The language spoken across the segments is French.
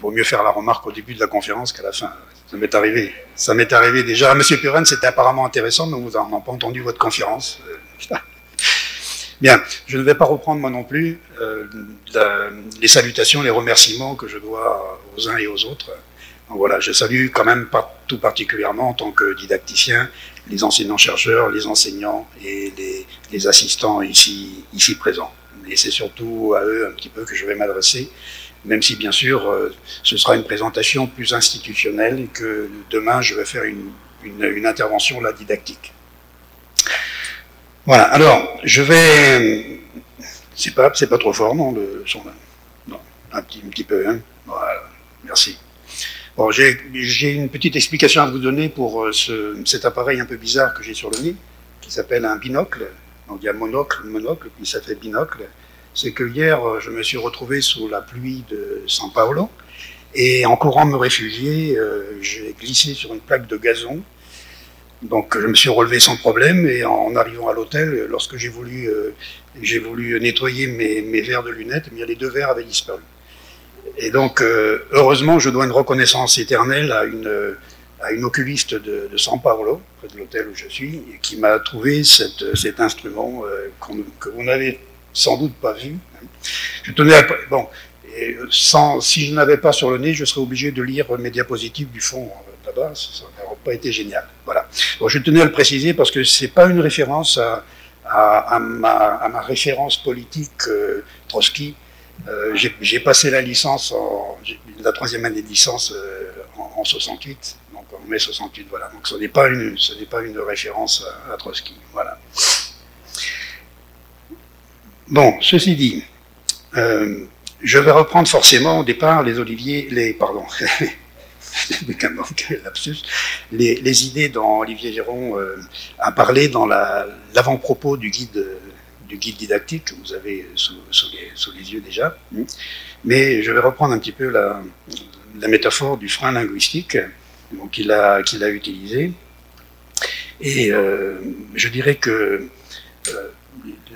vaut mieux faire la remarque au début de la conférence qu'à la fin. Ça m'est arrivé. Ça m'est arrivé déjà. Monsieur Puren, c'était apparemment intéressant, mais vous n'avez pas entendu votre conférence. Bien, je ne vais pas reprendre moi non plus les salutations, les remerciements que je dois aux uns et aux autres. Donc voilà, je salue quand même tout particulièrement en tant que didacticien les enseignants-chercheurs, les enseignants et les assistants ici présents. Et c'est surtout à eux un petit peu que je vais m'adresser, même si bien sûr ce sera une présentation plus institutionnelle et que demain je vais faire une intervention là didactique. Voilà, alors je vais... C'est pas trop fort, non, le son là? Non, un petit peu, hein. Voilà, merci. Bon, j'ai une petite explication à vous donner pour cet appareil un peu bizarre que j'ai sur le nez, qui s'appelle un binocle. Donc il y a monocle, puis ça fait binocle. C'est que hier, je me suis retrouvé sous la pluie de São Paulo, et en courant me réfugier, j'ai glissé sur une plaque de gazon. Donc je me suis relevé sans problème, et en arrivant à l'hôtel, lorsque j'ai voulu nettoyer mes verres de lunettes, eh bien, les 2 verres avaient disparu. Et donc, heureusement, je dois une reconnaissance éternelle à une oculiste de São Paulo, près de l'hôtel où je suis, et qui m'a trouvé cet instrument que vous n'avez sans doute pas vu. Je tenais à... Bon, si je n'avais pas sur le nez, je serais obligé de lire mes diapositives du fond là-bas, ça n'aurait pas été génial. Voilà. Bon, je tenais à le préciser parce que ce n'est pas une référence à ma référence politique Trotsky. J'ai passé la licence, la 3e année de licence en 68, donc en mai 68, voilà. Donc ce n'est pas une référence à Trotsky, voilà. Bon, ceci dit, je vais reprendre forcément au départ les idées dont Olivier Véron a parlé dans l'avant-propos du guide didactique que vous avez sous les yeux déjà. Mais je vais reprendre un petit peu la métaphore du frein linguistique qu'il a utilisé. Et je dirais que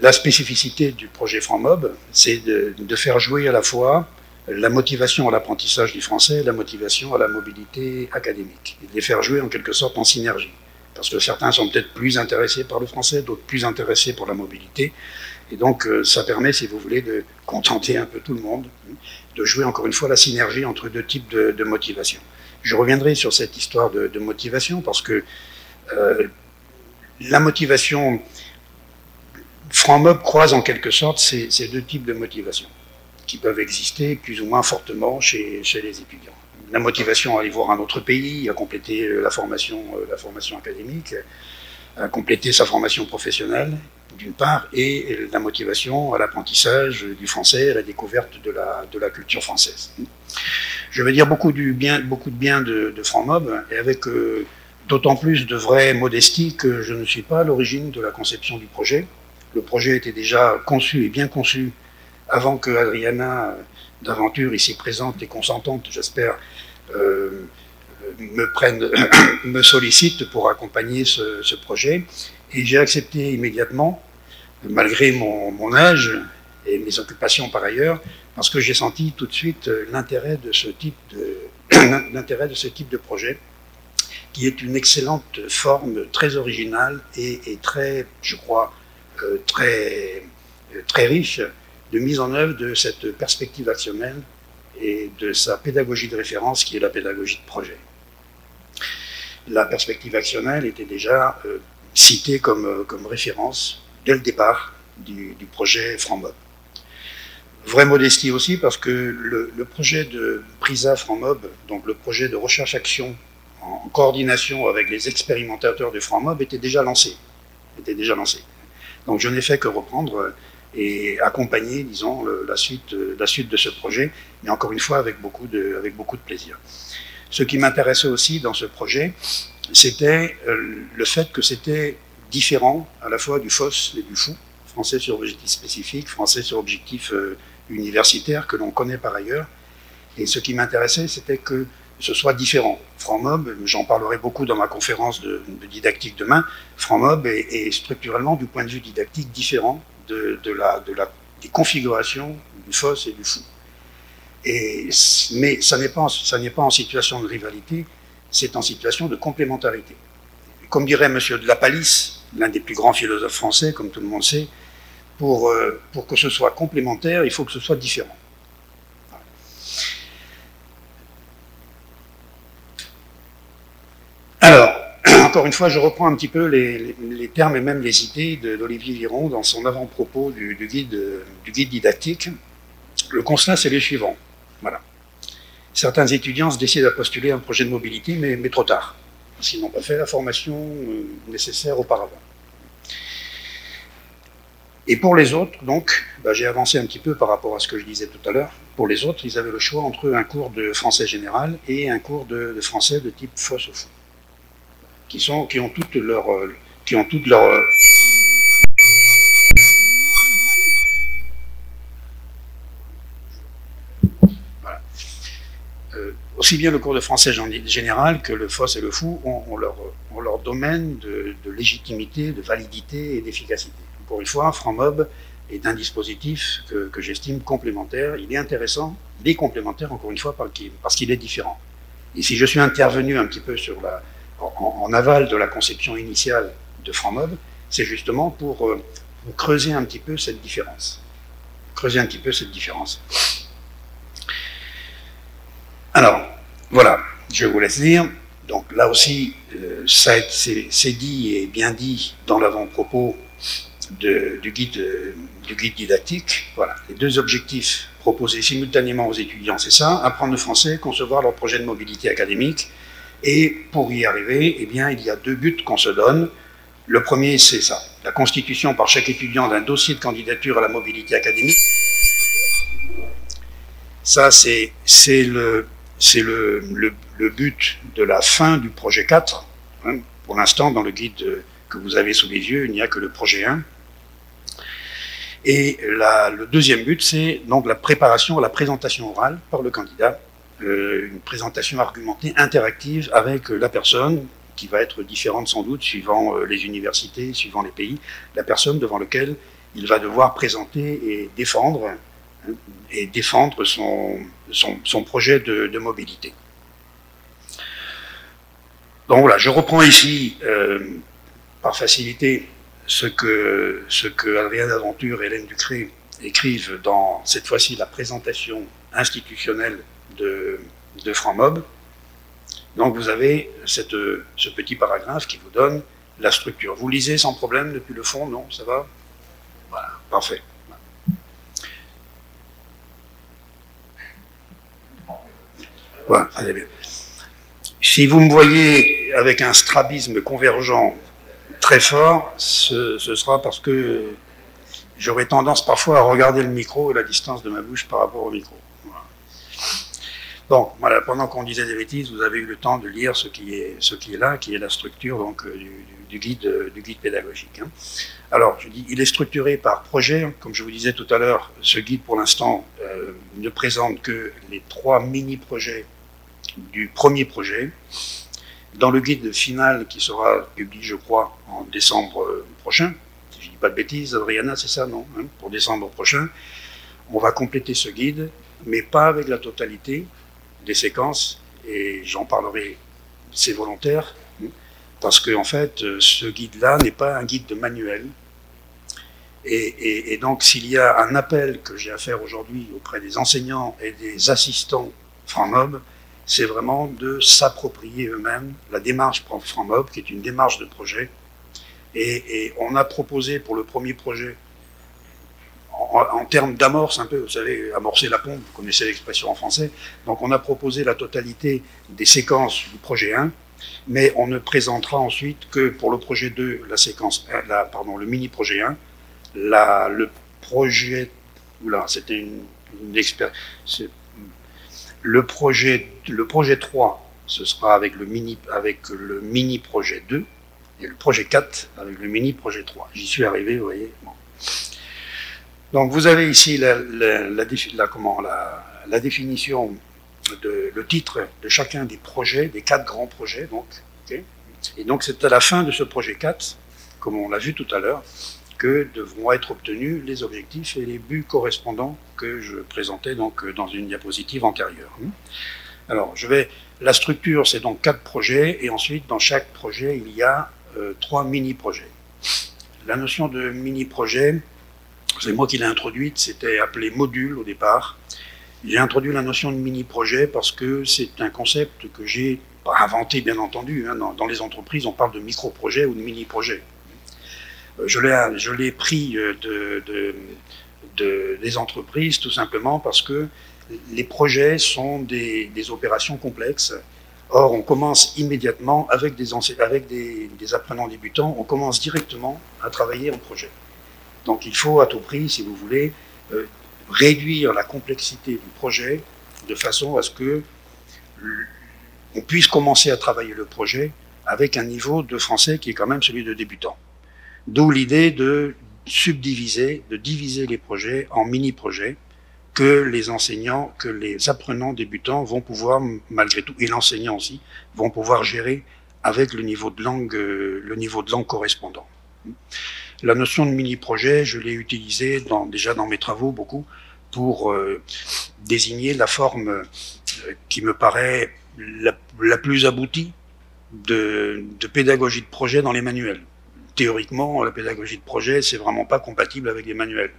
la spécificité du projet FranMob, c'est de faire jouer à la fois la motivation à l'apprentissage du français et la motivation à la mobilité académique, et de les faire jouer en quelque sorte en synergie. Parce que certains sont peut-être plus intéressés par le français, d'autres plus intéressés pour la mobilité. Et donc, ça permet, si vous voulez, de contenter un peu tout le monde, de jouer encore une fois la synergie entre 2 types de motivation. Je reviendrai sur cette histoire de motivation parce que la motivation, FranMob croise en quelque sorte ces 2 types de motivation qui peuvent exister plus ou moins fortement chez les étudiants. La motivation à aller voir un autre pays, à compléter la formation académique, à compléter sa formation professionnelle, d'une part, et la motivation à l'apprentissage du français, à la découverte de la culture française. Je vais dire beaucoup de bien de FranMob, et avec d'autant plus de vraie modestie que je ne suis pas à l'origine de la conception du projet. Le projet était déjà conçu et bien conçu avant que Adriana d'Aventure, ici présente et consentante, j'espère, me sollicite pour accompagner ce projet. Et j'ai accepté immédiatement, malgré mon âge et mes occupations par ailleurs, parce que j'ai senti tout de suite l'intérêt de ce type de projet, qui est une excellente forme très originale et très, je crois, très riche de mise en œuvre de cette perspective actionnelle et de sa pédagogie de référence qui est la pédagogie de projet. La perspective actionnelle était déjà citée comme référence dès le départ du projet FranMob. Vraie modestie aussi parce que le projet de PRISA FranMob, donc le projet de recherche-action en coordination avec les expérimentateurs de FranMob était déjà lancé. Donc je n'ai fait que reprendre et accompagner, disons, la suite de ce projet, mais encore une fois avec beaucoup de plaisir. Ce qui m'intéressait aussi dans ce projet, c'était le fait que c'était différent à la fois du FOS et du FOU, français sur objectif spécifique, français sur objectif universitaire, que l'on connaît par ailleurs. Et ce qui m'intéressait, c'était que ce soit différent. FranMob, j'en parlerai beaucoup dans ma conférence de didactique demain, FranMob est structurellement, du point de vue didactique, différent des configurations du FOS et du FOU. Mais ça n'est pas en situation de rivalité, c'est en situation de complémentarité. Comme dirait M. de la Palisse, l'un des plus grands philosophes français, comme tout le monde sait, pour que ce soit complémentaire, il faut que ce soit différent. Alors, encore une fois, je reprends un petit peu les termes et même les idées d'Olivier Viron dans son avant-propos du guide didactique. Le constat, c'est les suivants. Voilà. Certains étudiants se décident à postuler un projet de mobilité, mais trop tard, parce qu'ils n'ont pas fait la formation nécessaire auparavant. Et pour les autres, donc, j'ai avancé un petit peu par rapport à ce que je disais tout à l'heure. Pour les autres, ils avaient le choix entre un cours de français général et un cours de français de type fosse au fond, qui ont toutes leurs voilà. Aussi bien le cours de français général que le FOSS et le FOU ont leur domaine de légitimité, de validité et d'efficacité. Encore une fois, FranMob est un dispositif que j'estime complémentaire. Il est intéressant, il est complémentaire, encore une fois, parce qu'il est différent. Et si je suis intervenu un petit peu en aval de la conception initiale de FranMob, c'est justement pour creuser un petit peu cette différence. Alors, voilà, je vous laisse lire. Donc là aussi, c'est dit et bien dit dans l'avant-propos du guide didactique. Voilà, les deux objectifs proposés simultanément aux étudiants, c'est ça, apprendre le français, concevoir leur projet de mobilité académique. Et pour y arriver, eh bien, il y a deux buts qu'on se donne. Le premier, c'est ça, la constitution par chaque étudiant d'un dossier de candidature à la mobilité académique. Ça, c'est le but de la fin du projet 4. Hein. Pour l'instant, dans le guide que vous avez sous les yeux, il n'y a que le projet 1. Et le deuxième but, c'est donc la préparation à la présentation orale par le candidat. Une présentation argumentée, interactive avec la personne, qui va être différente sans doute suivant les universités, suivant les pays, la personne devant laquelle il va devoir présenter et défendre son projet de mobilité. Donc voilà, je reprends ici, par facilité, ce que Adrien Daventure et Hélène Ducré écrivent dans, cette fois-ci, la présentation institutionnelle de FranMob. Donc vous avez ce petit paragraphe qui vous donne la structure. Vous lisez sans problème depuis le fond, non? Ça va? Voilà, parfait. Voilà, allez bien. Si vous me voyez avec un strabisme convergent très fort, ce sera parce que j'aurais tendance parfois à regarder le micro et la distance de ma bouche par rapport au micro. Voilà. Donc, voilà, pendant qu'on disait des bêtises, vous avez eu le temps de lire ce qui est là, qui est la structure donc, du guide pédagogique. Hein. Alors, je dis, il est structuré par projet. Comme je vous disais tout à l'heure, ce guide, pour l'instant, ne présente que les 3 mini-projets du premier projet. Dans le guide final qui sera publié, je crois, en décembre prochain, si je ne dis pas de bêtises, Adriana, c'est ça, non, hein, pour décembre prochain, on va compléter ce guide, mais pas avec la totalité des séquences, et j'en parlerai, c'est volontaire, parce que en fait, ce guide-là n'est pas un guide de manuel, et donc s'il y a un appel que j'ai à faire aujourd'hui auprès des enseignants et des assistants FranMob, c'est vraiment de s'approprier eux-mêmes la démarche FranMob, qui est une démarche de projet. Et on a proposé pour le premier projet, en termes d'amorce un peu, vous savez, amorcer la pompe, vous connaissez l'expression en français, donc on a proposé la totalité des séquences du projet 1, mais on ne présentera ensuite que pour le projet 2, le mini-projet 1, le projet, c'était une expérience. Le projet 3, ce sera avec le mini projet 2, et le projet 4 avec le mini projet 3. J'y suis arrivé, vous voyez. Bon. Donc vous avez ici la définition, le titre de chacun des projets, des 4 grands projets. Donc, okay. Et donc c'est à la fin de ce projet 4, comme on l'a vu tout à l'heure, que devront être obtenus les objectifs et les buts correspondants que je présentais donc dans une diapositive antérieure. Alors, la structure, c'est donc 4 projets, et ensuite, dans chaque projet, il y a 3 mini-projets. La notion de mini-projet, c'est moi qui l'ai introduite, c'était appelé module au départ. J'ai introduit la notion de mini-projet parce que c'est un concept que j'ai pas inventé, bien entendu. Dans les entreprises, on parle de micro-projet ou de mini-projet. Je l'ai pris des entreprises tout simplement parce que les projets sont des opérations complexes. Or, on commence immédiatement avec des apprenants débutants, on commence directement à travailler en projet. Donc il faut à tout prix, si vous voulez, réduire la complexité du projet de façon à ce que on puisse commencer à travailler le projet avec un niveau de français qui est quand même celui de débutant. D'où l'idée de diviser les projets en mini-projets que les enseignants, que les apprenants débutants vont pouvoir, malgré tout, et l'enseignant aussi, vont pouvoir gérer avec le niveau de langue correspondant. La notion de mini-projet, je l'ai utilisée déjà dans mes travaux beaucoup pour désigner la forme qui me paraît la plus aboutie de pédagogie de projet dans les manuels. Théoriquement, la pédagogie de projet, c'est vraiment pas compatible avec les manuels.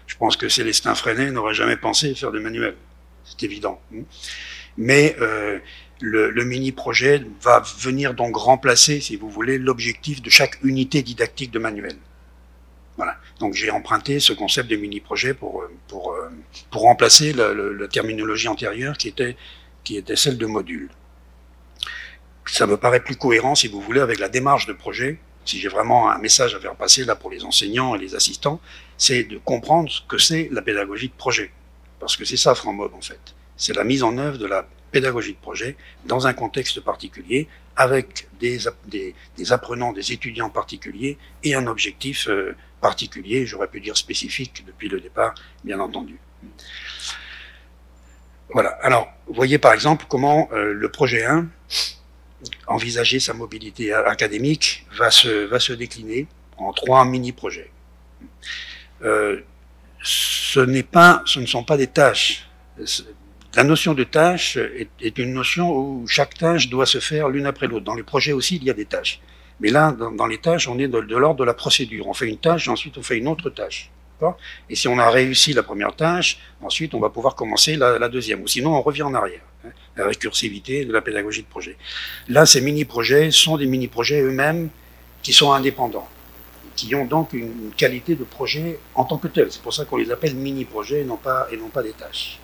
Je pense que Célestin Freinet n'aurait jamais pensé faire des manuels, c'est évident. Mais le mini-projet va venir donc remplacer, si vous voulez, l'objectif de chaque unité didactique de manuel. Voilà. Donc j'ai emprunté ce concept de mini-projet pour remplacer la terminologie antérieure qui était celle de module. Ça me paraît plus cohérent, si vous voulez, avec la démarche de projet. Si j'ai vraiment un message à faire passer là pour les enseignants et les assistants, c'est de comprendre ce que c'est la pédagogie de projet. Parce que c'est ça, Franc-Mob, en fait. C'est la mise en œuvre de la pédagogie de projet dans un contexte particulier, avec des apprenants, des étudiants particuliers et un objectif particulier, j'aurais pu dire spécifique depuis le départ, bien entendu. Voilà. Alors, vous voyez par exemple comment le projet 1, envisager sa mobilité académique, va se décliner en 3 mini-projets. Ce ne sont pas des tâches. La notion de tâche est une notion où chaque tâche doit se faire l'une après l'autre. Dans les projets aussi, il y a des tâches. Mais là, dans les tâches, on est de l'ordre de la procédure. On fait une tâche, ensuite on fait une autre tâche. Et si on a réussi la première tâche, ensuite on va pouvoir commencer la deuxième. Ou sinon, on revient en arrière. La récursivité de la pédagogie de projet. Là, ces mini-projets sont des mini-projets eux-mêmes qui sont indépendants, qui ont donc une qualité de projet en tant que tel. C'est pour ça qu'on les appelle mini-projets et non pas des tâches.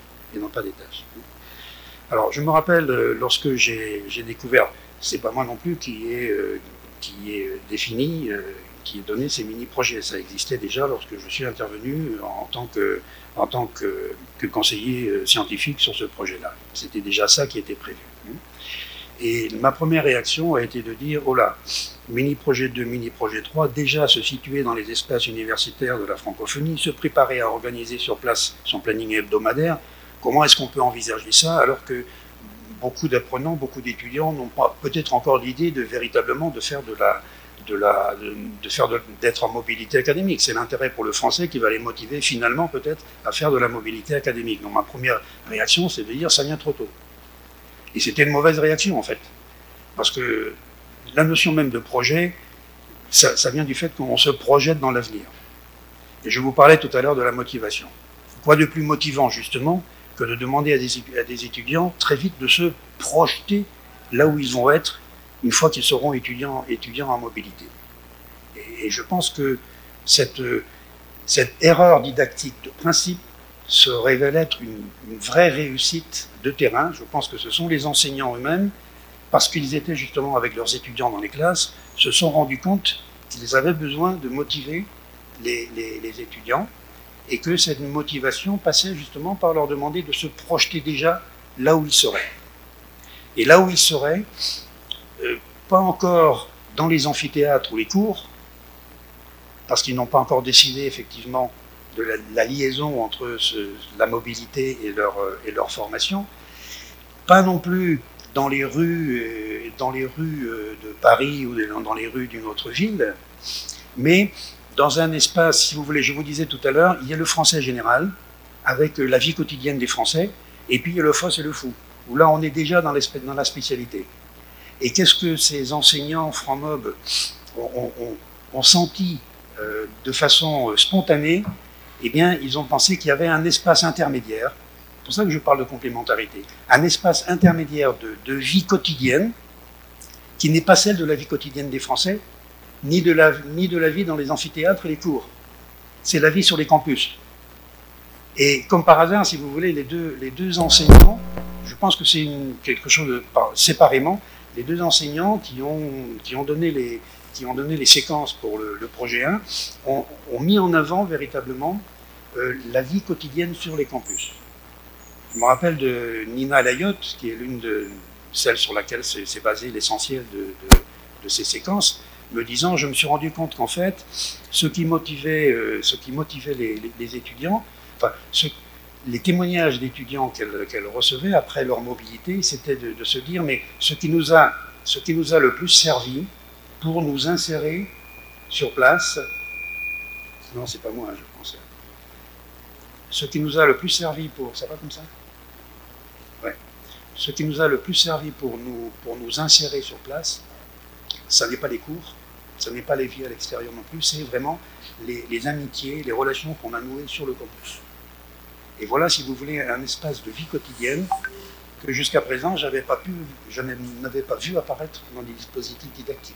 Alors, je me rappelle, lorsque j'ai découvert, c'est pas moi non plus qui est défini, qui est donné ces mini-projets. Ça existait déjà lorsque je suis intervenu en tant que conseiller scientifique sur ce projet-là. C'était déjà ça qui était prévu. Et ma première réaction a été de dire, oh là, mini-projet 2, mini-projet 3, déjà se situer dans les espaces universitaires de la francophonie, se préparer à organiser sur place son planning hebdomadaire, comment est-ce qu'on peut envisager ça alors que beaucoup d'apprenants, beaucoup d'étudiants n'ont pas peut-être encore l'idée de véritablement d'être en mobilité académique. C'est l'intérêt pour le français qui va les motiver finalement peut-être à faire de la mobilité académique. Donc ma première réaction, c'est de dire ça vient trop tôt. Et c'était une mauvaise réaction en fait. Parce que la notion même de projet, ça vient du fait qu'on se projette dans l'avenir. Et je vous parlais tout à l'heure de la motivation. Quoi de plus motivant justement que de demander à des étudiants très vite de se projeter là où ils vont être une fois qu'ils seront étudiants en mobilité. Et je pense que cette erreur didactique de principe se révèle être une vraie réussite de terrain. Je pense que ce sont les enseignants eux-mêmes, parce qu'ils étaient justement avec leurs étudiants dans les classes, se sont rendus compte qu'ils avaient besoin de motiver les étudiants, et que cette motivation passait justement par leur demander de se projeter déjà là où ils seraient. Et là où ils seraient, pas encore dans les amphithéâtres ou les cours, parce qu'ils n'ont pas encore décidé effectivement de la liaison entre la mobilité et leur formation, pas non plus dans les rues de Paris ou dans les rues d'une autre ville, mais dans un espace, si vous voulez, je vous disais tout à l'heure, il y a le français général, avec la vie quotidienne des Français, et puis il y a le FOSS et le FOU, où là on est déjà dans la spécialité. Et qu'est-ce que ces enseignants francs-mob ont senti de façon spontanée? Eh bien, ils ont pensé qu'il y avait un espace intermédiaire, c'est pour ça que je parle de complémentarité, un espace intermédiaire de vie quotidienne, qui n'est pas celle de la vie quotidienne des Français, ni de la vie dans les amphithéâtres et les cours. C'est la vie sur les campus. Et comme par hasard, si vous voulez, les deux enseignants, je pense que c'est quelque chose de séparément, les deux enseignants qui ont donné les séquences pour le projet 1 ont mis en avant véritablement la vie quotidienne sur les campus. Je me rappelle de Nina Layotte, qui est l'une de celles sur laquelle s'est basé l'essentiel de ces séquences, me disant, je me suis rendu compte qu'en fait, ce qui motivait les étudiants, enfin, les témoignages d'étudiants qu'elle recevait après leur mobilité, c'était de se dire, mais ce qui nous a le plus servi pour nous insérer sur place, non, c'est pas moi, je pensais. Ce qui nous a le plus servi pour, ça va comme ça? Ouais. Ce qui nous a le plus servi pour nous insérer sur place, ça n'est pas les cours, ça n'est pas les vies à l'extérieur non plus, c'est vraiment les amitiés, les relations qu'on a nouées sur le campus. Et voilà, si vous voulez, un espace de vie quotidienne que jusqu'à présent, je n'avais pas vu apparaître dans des dispositifs didactiques.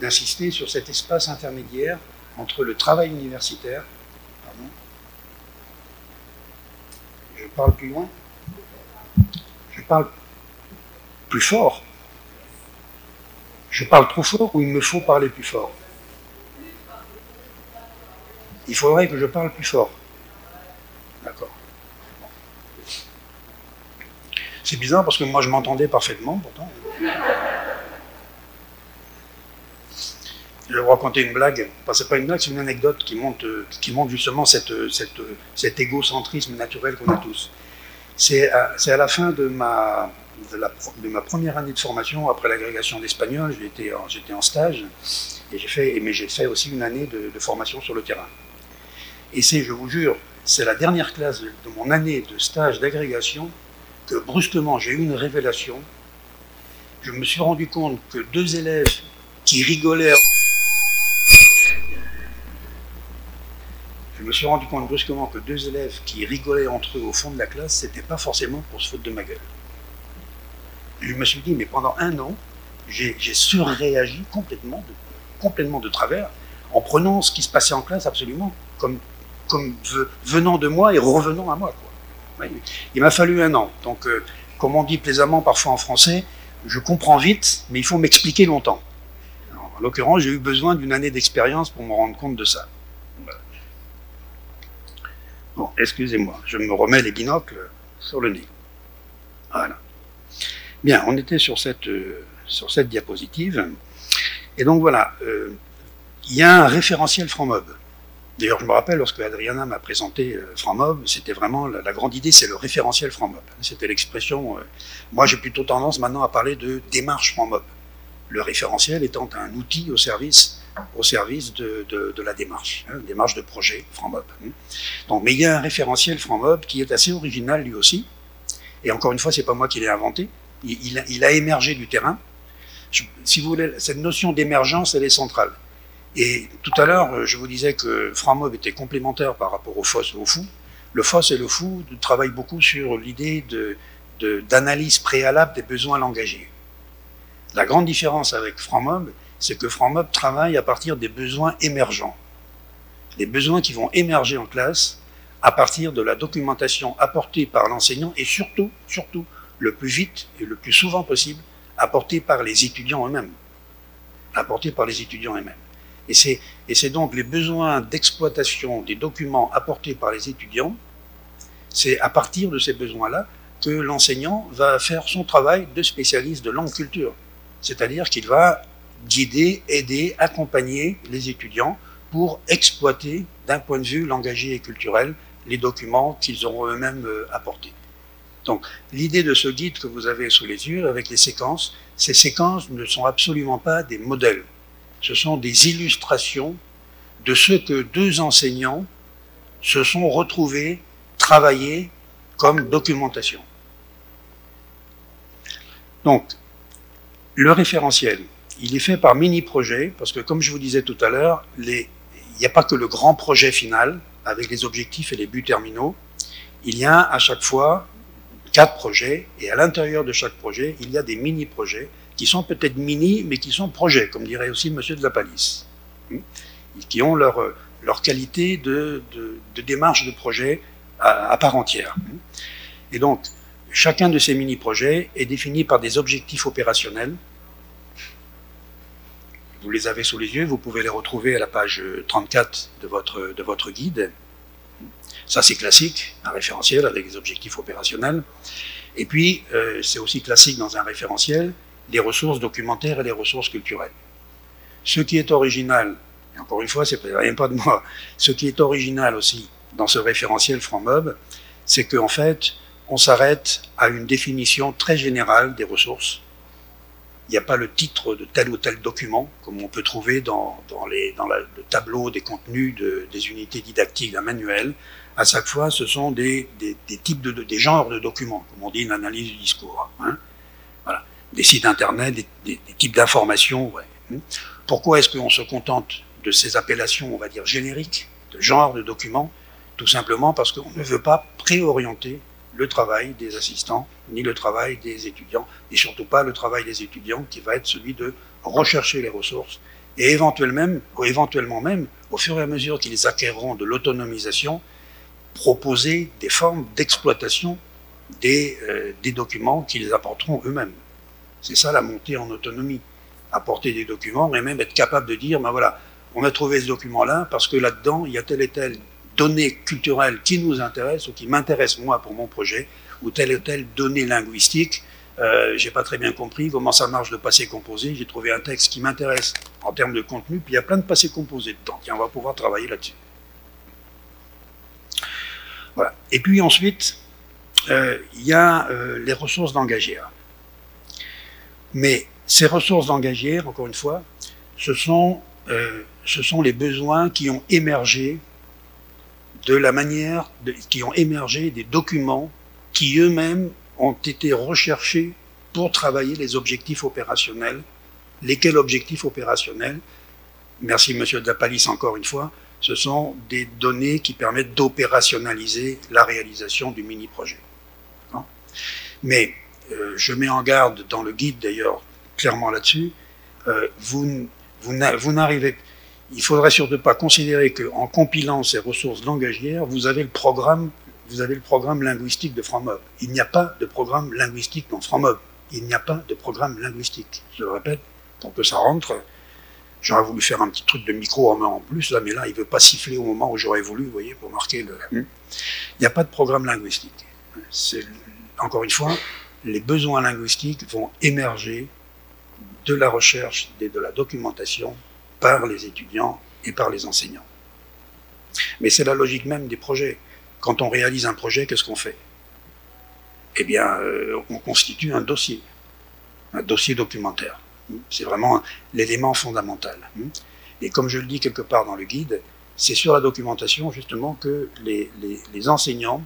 D'insister sur cet espace intermédiaire entre le travail universitaire, pardon, je parle plus loin, je parle plus fort, je parle trop fort ou il me faut parler plus fort? Il faudrait que je parle plus fort. D'accord. C'est bizarre parce que moi je m'entendais parfaitement pourtant. Je vais vous raconter une blague. Enfin, c'est pas une blague, c'est une anecdote qui montre justement cet égocentrisme naturel qu'on a tous. C'est à la fin de ma première année de formation après l'agrégation d'espagnol, j'étais en stage et j'ai fait aussi une année de formation sur le terrain. Et je vous jure, c'est la dernière classe de mon année de stage d'agrégation que brusquement j'ai eu une révélation. Je me suis rendu compte que deux élèves qui rigolaient. Je me suis rendu compte brusquement que deux élèves qui rigolaient entre eux au fond de la classe, c'était pas forcément pour se foutre de ma gueule. Je me suis dit, mais pendant un an, j'ai surréagi complètement de travers, en prenant ce qui se passait en classe absolument comme venant de moi et revenant à moi, quoi. Il m'a fallu un an. Donc, comme on dit plaisamment parfois en français, je comprends vite, mais il faut m'expliquer longtemps. Alors, en l'occurrence, j'ai eu besoin d'une année d'expérience pour me rendre compte de ça. Voilà. Bon, excusez-moi, je me remets les binocles sur le nez. Voilà. Bien, on était sur cette diapositive. Et donc voilà, il y a un référentiel franc-mob. D'ailleurs, je me rappelle, lorsque Adriana m'a présenté franc-mob, c'était vraiment la grande idée, c'est le référentiel franc-mob. C'était l'expression, moi j'ai plutôt tendance maintenant à parler de démarche franc-mob. Le référentiel étant un outil au service de la démarche, hein, démarche de projet franc-mob. Donc, mais il y a un référentiel franc-mob qui est assez original lui aussi, et encore une fois, c'est pas moi qui l'ai inventé, il a émergé du terrain. Si vous voulez, cette notion d'émergence, elle est centrale. Et tout à l'heure, je vous disais que franc-mob était complémentaire par rapport au FOSS et au FOU. Le FOSS et le FOU travaillent beaucoup sur l'idée d'analyse préalable des besoins langagiers. La grande différence avec franc-mob, c'est que franc-mob travaille à partir des besoins émergents. Les besoins qui vont émerger en classe à partir de la documentation apportée par l'enseignant et surtout, le plus vite et le plus souvent possible, apportée par les étudiants eux-mêmes. Et c'est donc les besoins d'exploitation des documents apportés par les étudiants, c'est à partir de ces besoins-là que l'enseignant va faire son travail de spécialiste de langue culture. C'est-à-dire qu'il va guider, aider, accompagner les étudiants pour exploiter, d'un point de vue langagier et culturel, les documents qu'ils auront eux-mêmes apportés. Donc, l'idée de ce guide que vous avez sous les yeux, avec les séquences, ces séquences ne sont absolument pas des modèles. Ce sont des illustrations de ce que 2 enseignants se sont retrouvés travailler comme documentation. Donc, le référentiel, il est fait par mini-projets, parce que comme je vous disais tout à l'heure, il n'y a pas que le grand projet final, avec les objectifs et les buts terminaux, il y a à chaque fois 4 projets, et à l'intérieur de chaque projet, il y a des mini-projets, qui sont peut-être mini, mais qui sont projets, comme dirait aussi M. de la Palisse, qui ont leur qualité de démarche de projet à part entière. Et donc, chacun de ces mini-projets est défini par des objectifs opérationnels. Vous les avez sous les yeux, vous pouvez les retrouver à la page 34 de votre guide. Ça, c'est classique, un référentiel avec des objectifs opérationnels. Et puis, c'est aussi classique dans un référentiel, les ressources documentaires et les ressources culturelles. Ce qui est original, et encore une fois, c'est rien pas de moi, ce qui est original aussi dans ce référentiel FranMob, c'est qu'en fait, on s'arrête à une définition très générale des ressources. Il n'y a pas le titre de tel ou tel document, comme on peut trouver dans le tableau des contenus des unités didactiques d'un manuel. À chaque fois, ce sont des types des genres de documents, comme on dit, une analyse du discours. Hein. Voilà. Des sites internet, des types d'informations. Ouais. Pourquoi est-ce qu'on se contente de ces appellations, on va dire, génériques, de genre de documents? Tout simplement parce qu'on ne veut pas préorienter le travail des assistants, ni le travail des étudiants, et surtout pas le travail des étudiants qui va être celui de rechercher les ressources et éventuellement même, au fur et à mesure qu'ils acquerront de l'autonomisation, proposer des formes d'exploitation des documents qu'ils apporteront eux-mêmes. C'est ça la montée en autonomie, apporter des documents et même être capable de dire, ben voilà, on a trouvé ce document-là parce que là-dedans, il y a telle et telle donnée culturelle qui nous intéresse ou qui m'intéresse moi pour mon projet, ou telle donnée linguistique, j'ai pas très bien compris comment ça marche le passé composé, j'ai trouvé un texte qui m'intéresse en termes de contenu, puis il y a plein de passés composés dedans, tiens, on va pouvoir travailler là-dessus. Voilà. Et puis ensuite, il y a les ressources d'engagières. Mais ces ressources d'engagières, encore une fois, ce sont les besoins qui ont émergé de la manière, qui ont émergé des documents qui eux-mêmes ont été recherchés pour travailler les objectifs opérationnels. Lesquels objectifs opérationnels? Merci Monsieur de la Palisse encore une fois, ce sont des données qui permettent d'opérationnaliser la réalisation du mini-projet. Mais je mets en garde dans le guide d'ailleurs clairement là-dessus, vous n'arrivez. Il ne faudrait surtout pas considérer qu'en compilant ces ressources langagières, vous avez le programme linguistique de FranMob. Il n'y a pas de programme linguistique dans FranMob. Il n'y a pas de programme linguistique. Je le répète, pour que ça rentre. J'aurais voulu faire un petit truc de micro en plus, là, mais là, il ne veut pas siffler au moment où j'aurais voulu, vous voyez, pour marquer le... Il n'y a pas de programme linguistique. Encore une fois, les besoins linguistiques vont émerger de la recherche et de la documentation par les étudiants et par les enseignants. Mais c'est la logique même des projets. Quand on réalise un projet, qu'est-ce qu'on fait? Eh bien, on constitue un dossier documentaire. C'est vraiment l'élément fondamental. Et comme je le dis quelque part dans le guide, c'est sur la documentation justement que les enseignants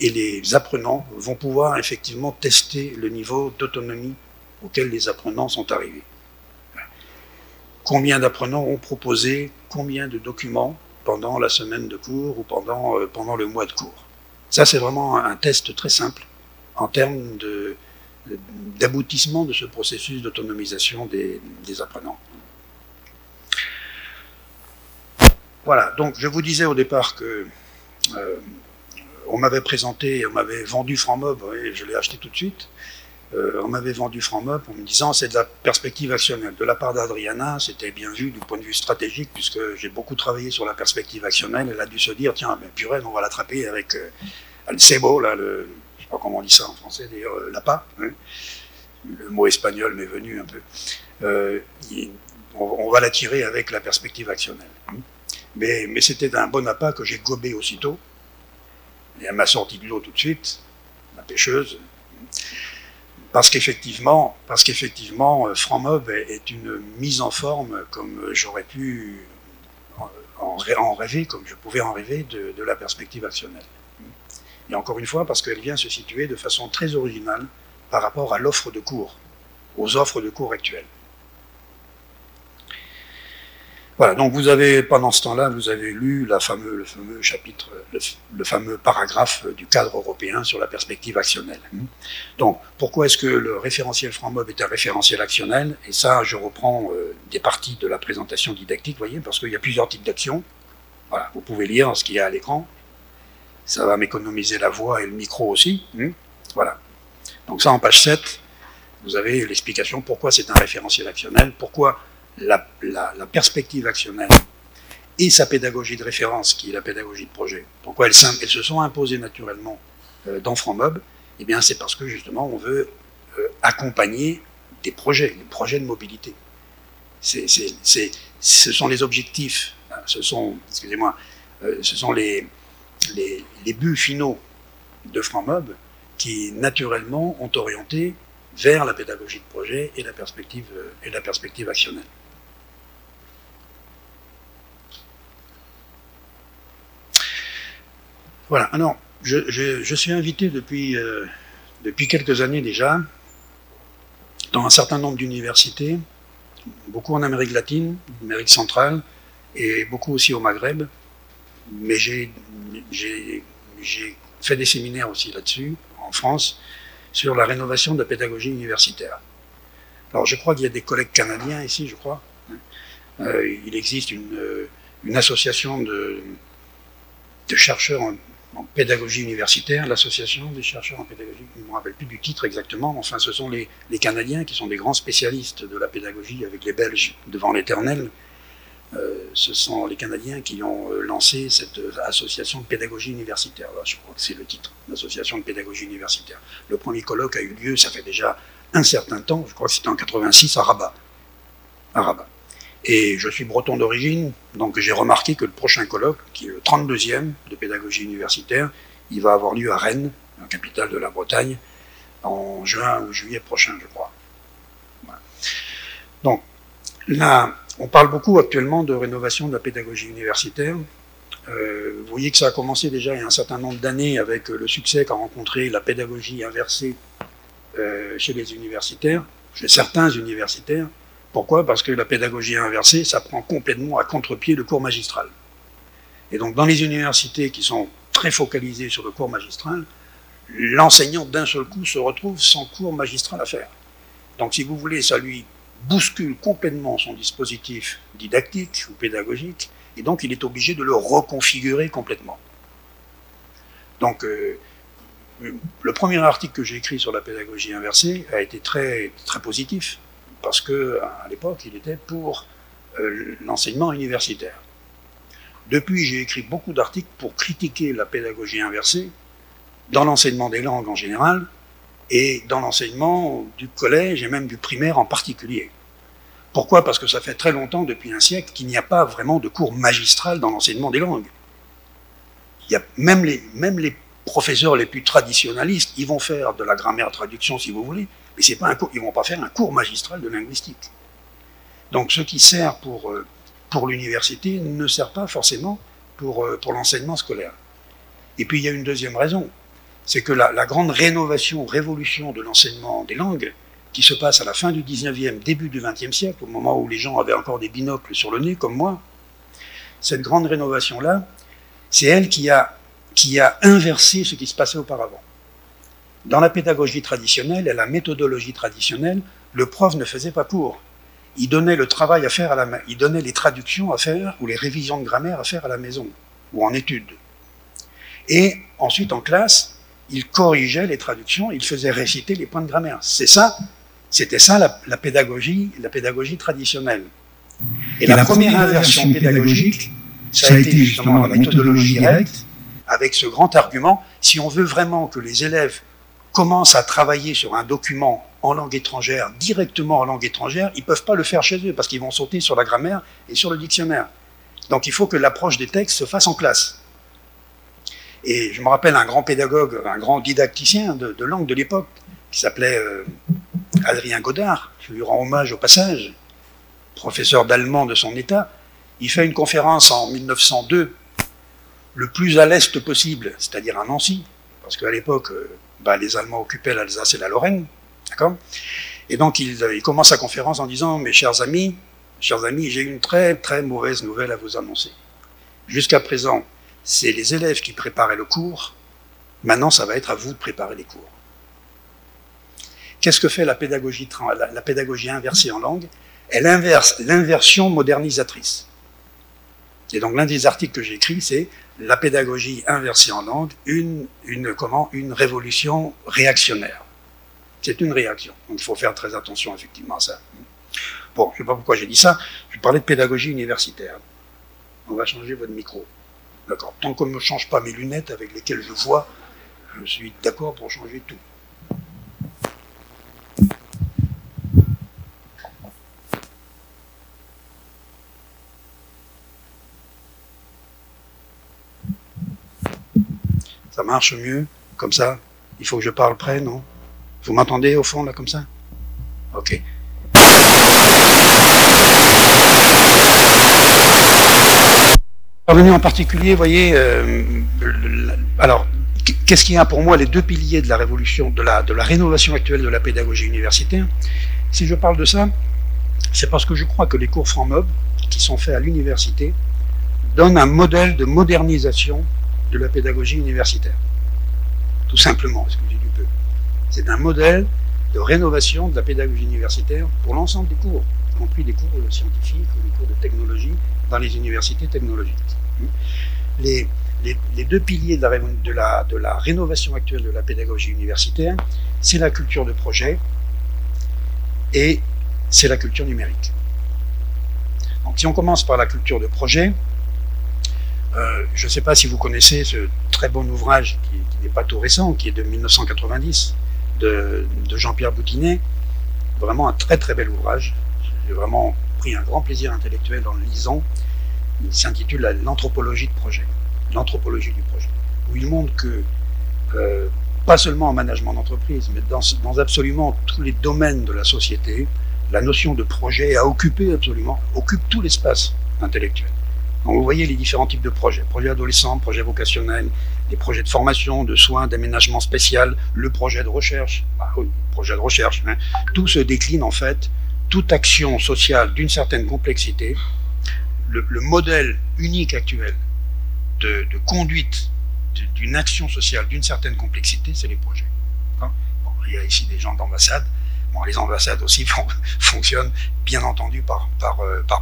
et les apprenants vont pouvoir effectivement tester le niveau d'autonomie auquel les apprenants sont arrivés. Combien d'apprenants ont proposé combien de documents pendant la semaine de cours ou pendant le mois de cours. Ça, c'est vraiment un test très simple en termes d'aboutissement de ce processus d'autonomisation des apprenants. Voilà, donc je vous disais au départ que on m'avait présenté, on m'avait vendu FranMob, et je l'ai acheté tout de suite. On m'avait vendu FranMob en me disant c'est de la perspective actionnelle. De la part d'Adriana, c'était bien vu du point de vue stratégique, puisque j'ai beaucoup travaillé sur la perspective actionnelle. Elle a dû se dire, tiens, ben, purée, on va l'attraper avec le cebo, là, je sais pas comment on dit ça en français d'ailleurs, l'appât. Hein. Le mot espagnol m'est venu un peu. On va l'attirer avec la perspective actionnelle. Mais c'était un bon appât que j'ai gobé aussitôt. Et elle m'a sorti de l'eau tout de suite, la pêcheuse. Parce qu'effectivement, FranMob est une mise en forme comme j'aurais pu en rêver, comme je pouvais en rêver, de la perspective actionnelle. Et encore une fois, parce qu'elle vient se situer de façon très originale par rapport à l'offre de cours, aux offres de cours actuelles. Voilà, donc vous avez, pendant ce temps-là, vous avez lu le fameux chapitre, le fameux paragraphe du cadre européen sur la perspective actionnelle. Donc, pourquoi est-ce que le référentiel Franc-Mob est un référentiel actionnel? Et ça, je reprends des parties de la présentation didactique, vous voyez, parce qu'il y a plusieurs types d'actions. Voilà, vous pouvez lire ce qu'il y a à l'écran. Ça va m'économiser la voix et le micro aussi. Voilà. Donc ça, en page 7, vous avez l'explication pourquoi c'est un référentiel actionnel, pourquoi la perspective actionnelle et sa pédagogie de référence, qui est la pédagogie de projet, pourquoi elles se sont imposées naturellement dans Franc-Mob, eh bien c'est parce que justement on veut accompagner des projets de mobilité. Ce sont les objectifs, ce sont les buts finaux de Franc-Mob qui naturellement ont orienté vers la pédagogie de projet et la perspective actionnelle. Voilà, alors, je suis invité depuis quelques années déjà, dans un certain nombre d'universités, beaucoup en Amérique latine, Amérique centrale, et beaucoup aussi au Maghreb, mais j'ai fait des séminaires aussi là-dessus, en France, sur la rénovation de la pédagogie universitaire. Alors je crois qu'il y a des collègues canadiens ici, je crois. Il existe une association de chercheurs en pédagogie universitaire, l'association des chercheurs en pédagogie, je ne me rappelle plus du titre exactement, enfin ce sont les Canadiens qui sont des grands spécialistes de la pédagogie avec les Belges devant l'éternel. Ce sont les Canadiens qui ont lancé cette association de pédagogie universitaire. Là, je crois que c'est le titre, l'association de pédagogie universitaire. Le premier colloque a eu lieu, ça fait déjà un certain temps, je crois que c'était en 86 à Rabat. Et je suis breton d'origine, donc j'ai remarqué que le prochain colloque, qui est le 32e de pédagogie universitaire, il va avoir lieu à Rennes, la capitale de la Bretagne, en juin ou juillet prochain, je crois. Voilà. Donc, là, on parle beaucoup actuellement de rénovation de la pédagogie universitaire. Vous voyez que ça a commencé déjà il y a un certain nombre d'années avec le succès qu'a rencontré la pédagogie inversée chez les universitaires, chez certains universitaires. Pourquoi? Parce que la pédagogie inversée, ça prend complètement à contre-pied le cours magistral. Et donc dans les universités qui sont très focalisées sur le cours magistral, l'enseignant d'un seul coup se retrouve sans cours magistral à faire. Donc si vous voulez, ça lui bouscule complètement son dispositif didactique ou pédagogique, et donc il est obligé de le reconfigurer complètement. Donc le premier article que j'ai écrit sur la pédagogie inversée a été très, très positif, parce qu'à l'époque, il était pour l'enseignement universitaire. Depuis, j'ai écrit beaucoup d'articles pour critiquer la pédagogie inversée dans l'enseignement des langues en général, et dans l'enseignement du collège et même du primaire en particulier. Pourquoi? Parce que ça fait très longtemps, depuis un siècle, qu'il n'y a pas vraiment de cours magistral dans l'enseignement des langues. Il y a même les professeurs les plus traditionnalistes, ils vont faire de la grammaire-traduction si vous voulez, mais c'est pas un cours, ils ne vont pas faire un cours magistral de linguistique. Donc ce qui sert pour l'université ne sert pas forcément pour l'enseignement scolaire. Et puis il y a une deuxième raison, c'est que la grande révolution de l'enseignement des langues, qui se passe à la fin du 19e, début du 20e siècle, au moment où les gens avaient encore des binocles sur le nez, comme moi, cette grande rénovation-là, c'est elle qui a inversé ce qui se passait auparavant. Dans la pédagogie traditionnelle et la méthodologie traditionnelle, le prof ne faisait pas cours. Il donnait le travail à faire à la main, il donnait les traductions à faire ou les révisions de grammaire à faire à la maison ou en études. Et ensuite, en classe, il corrigeait les traductions, il faisait réciter les points de grammaire. C'était ça la pédagogie traditionnelle. Et la première inversion pédagogique, ça a été justement la méthodologie directe, avec ce grand argument, si on veut vraiment que les élèves commencent à travailler sur un document en langue étrangère, directement en langue étrangère, ils ne peuvent pas le faire chez eux, parce qu'ils vont sauter sur la grammaire et sur le dictionnaire. Donc il faut que l'approche des textes se fasse en classe. Et je me rappelle un grand pédagogue, un grand didacticien de langue de l'époque, qui s'appelait Adrien Godard, je lui rends hommage au passage, professeur d'allemand de son état. Il fait une conférence en 1902, le plus à l'est possible, c'est-à-dire à Nancy, parce qu'à l'époque, les Allemands occupaient l'Alsace et la Lorraine, d'accord? Et donc il commence sa conférence en disant « Mes chers amis, j'ai une très très mauvaise nouvelle à vous annoncer. Jusqu'à présent, c'est les élèves qui préparaient le cours, maintenant ça va être à vous de préparer les cours. » Qu'est-ce que fait la pédagogie inversée en langue? Elle inverse l'inversion modernisatrice. Et donc l'un des articles que j'ai écrit, c'est la pédagogie inversée en langue, une révolution réactionnaire. C'est une réaction. Donc il faut faire très attention effectivement à ça. Bon, je ne sais pas pourquoi j'ai dit ça, je parlais de pédagogie universitaire. On va changer votre micro. D'accord. Tant qu'on ne me change pas mes lunettes avec lesquelles je vois, je suis d'accord pour changer tout. Ça marche mieux, comme ça? Il faut que je parle près, non? Vous m'entendez au fond, là, comme ça? Ok. Revenu en particulier, vous voyez, alors, qu'est-ce qu'il y a pour moi les deux piliers de la révolution, de la rénovation actuelle de la pédagogie universitaire? Si je parle de ça, c'est parce que je crois que les cours francs-mob, qui sont faits à l'université, donnent un modèle de modernisation de la pédagogie universitaire. Tout simplement, excusez du peu. C'est un modèle de rénovation de la pédagogie universitaire pour l'ensemble des cours, y compris des cours scientifiques ou des cours de technologie dans les universités technologiques. Les deux piliers de la rénovation actuelle de la pédagogie universitaire, c'est la culture de projet et c'est la culture numérique. Donc si on commence par la culture de projet, je ne sais pas si vous connaissez ce très bon ouvrage qui n'est pas tout récent, qui est de 1990, de Jean-Pierre Boutinet, vraiment un très très bel ouvrage. J'ai vraiment pris un grand plaisir intellectuel en le lisant. Il s'intitule L'anthropologie de projet, l'anthropologie du projet, où il montre que, pas seulement en management d'entreprise, mais dans absolument tous les domaines de la société, la notion de projet occupe tout l'espace intellectuel. Donc vous voyez les différents types de projets, projets adolescents, projets vocationnels, des projets de formation, de soins, d'aménagement spécial, le projet de recherche, tout se décline en fait, toute action sociale d'une certaine complexité, le modèle unique actuel de conduite d'une action sociale d'une certaine complexité, c'est les projets. Bon, il y a ici des gens d'ambassade, bon, les ambassades aussi fonctionnent bien entendu par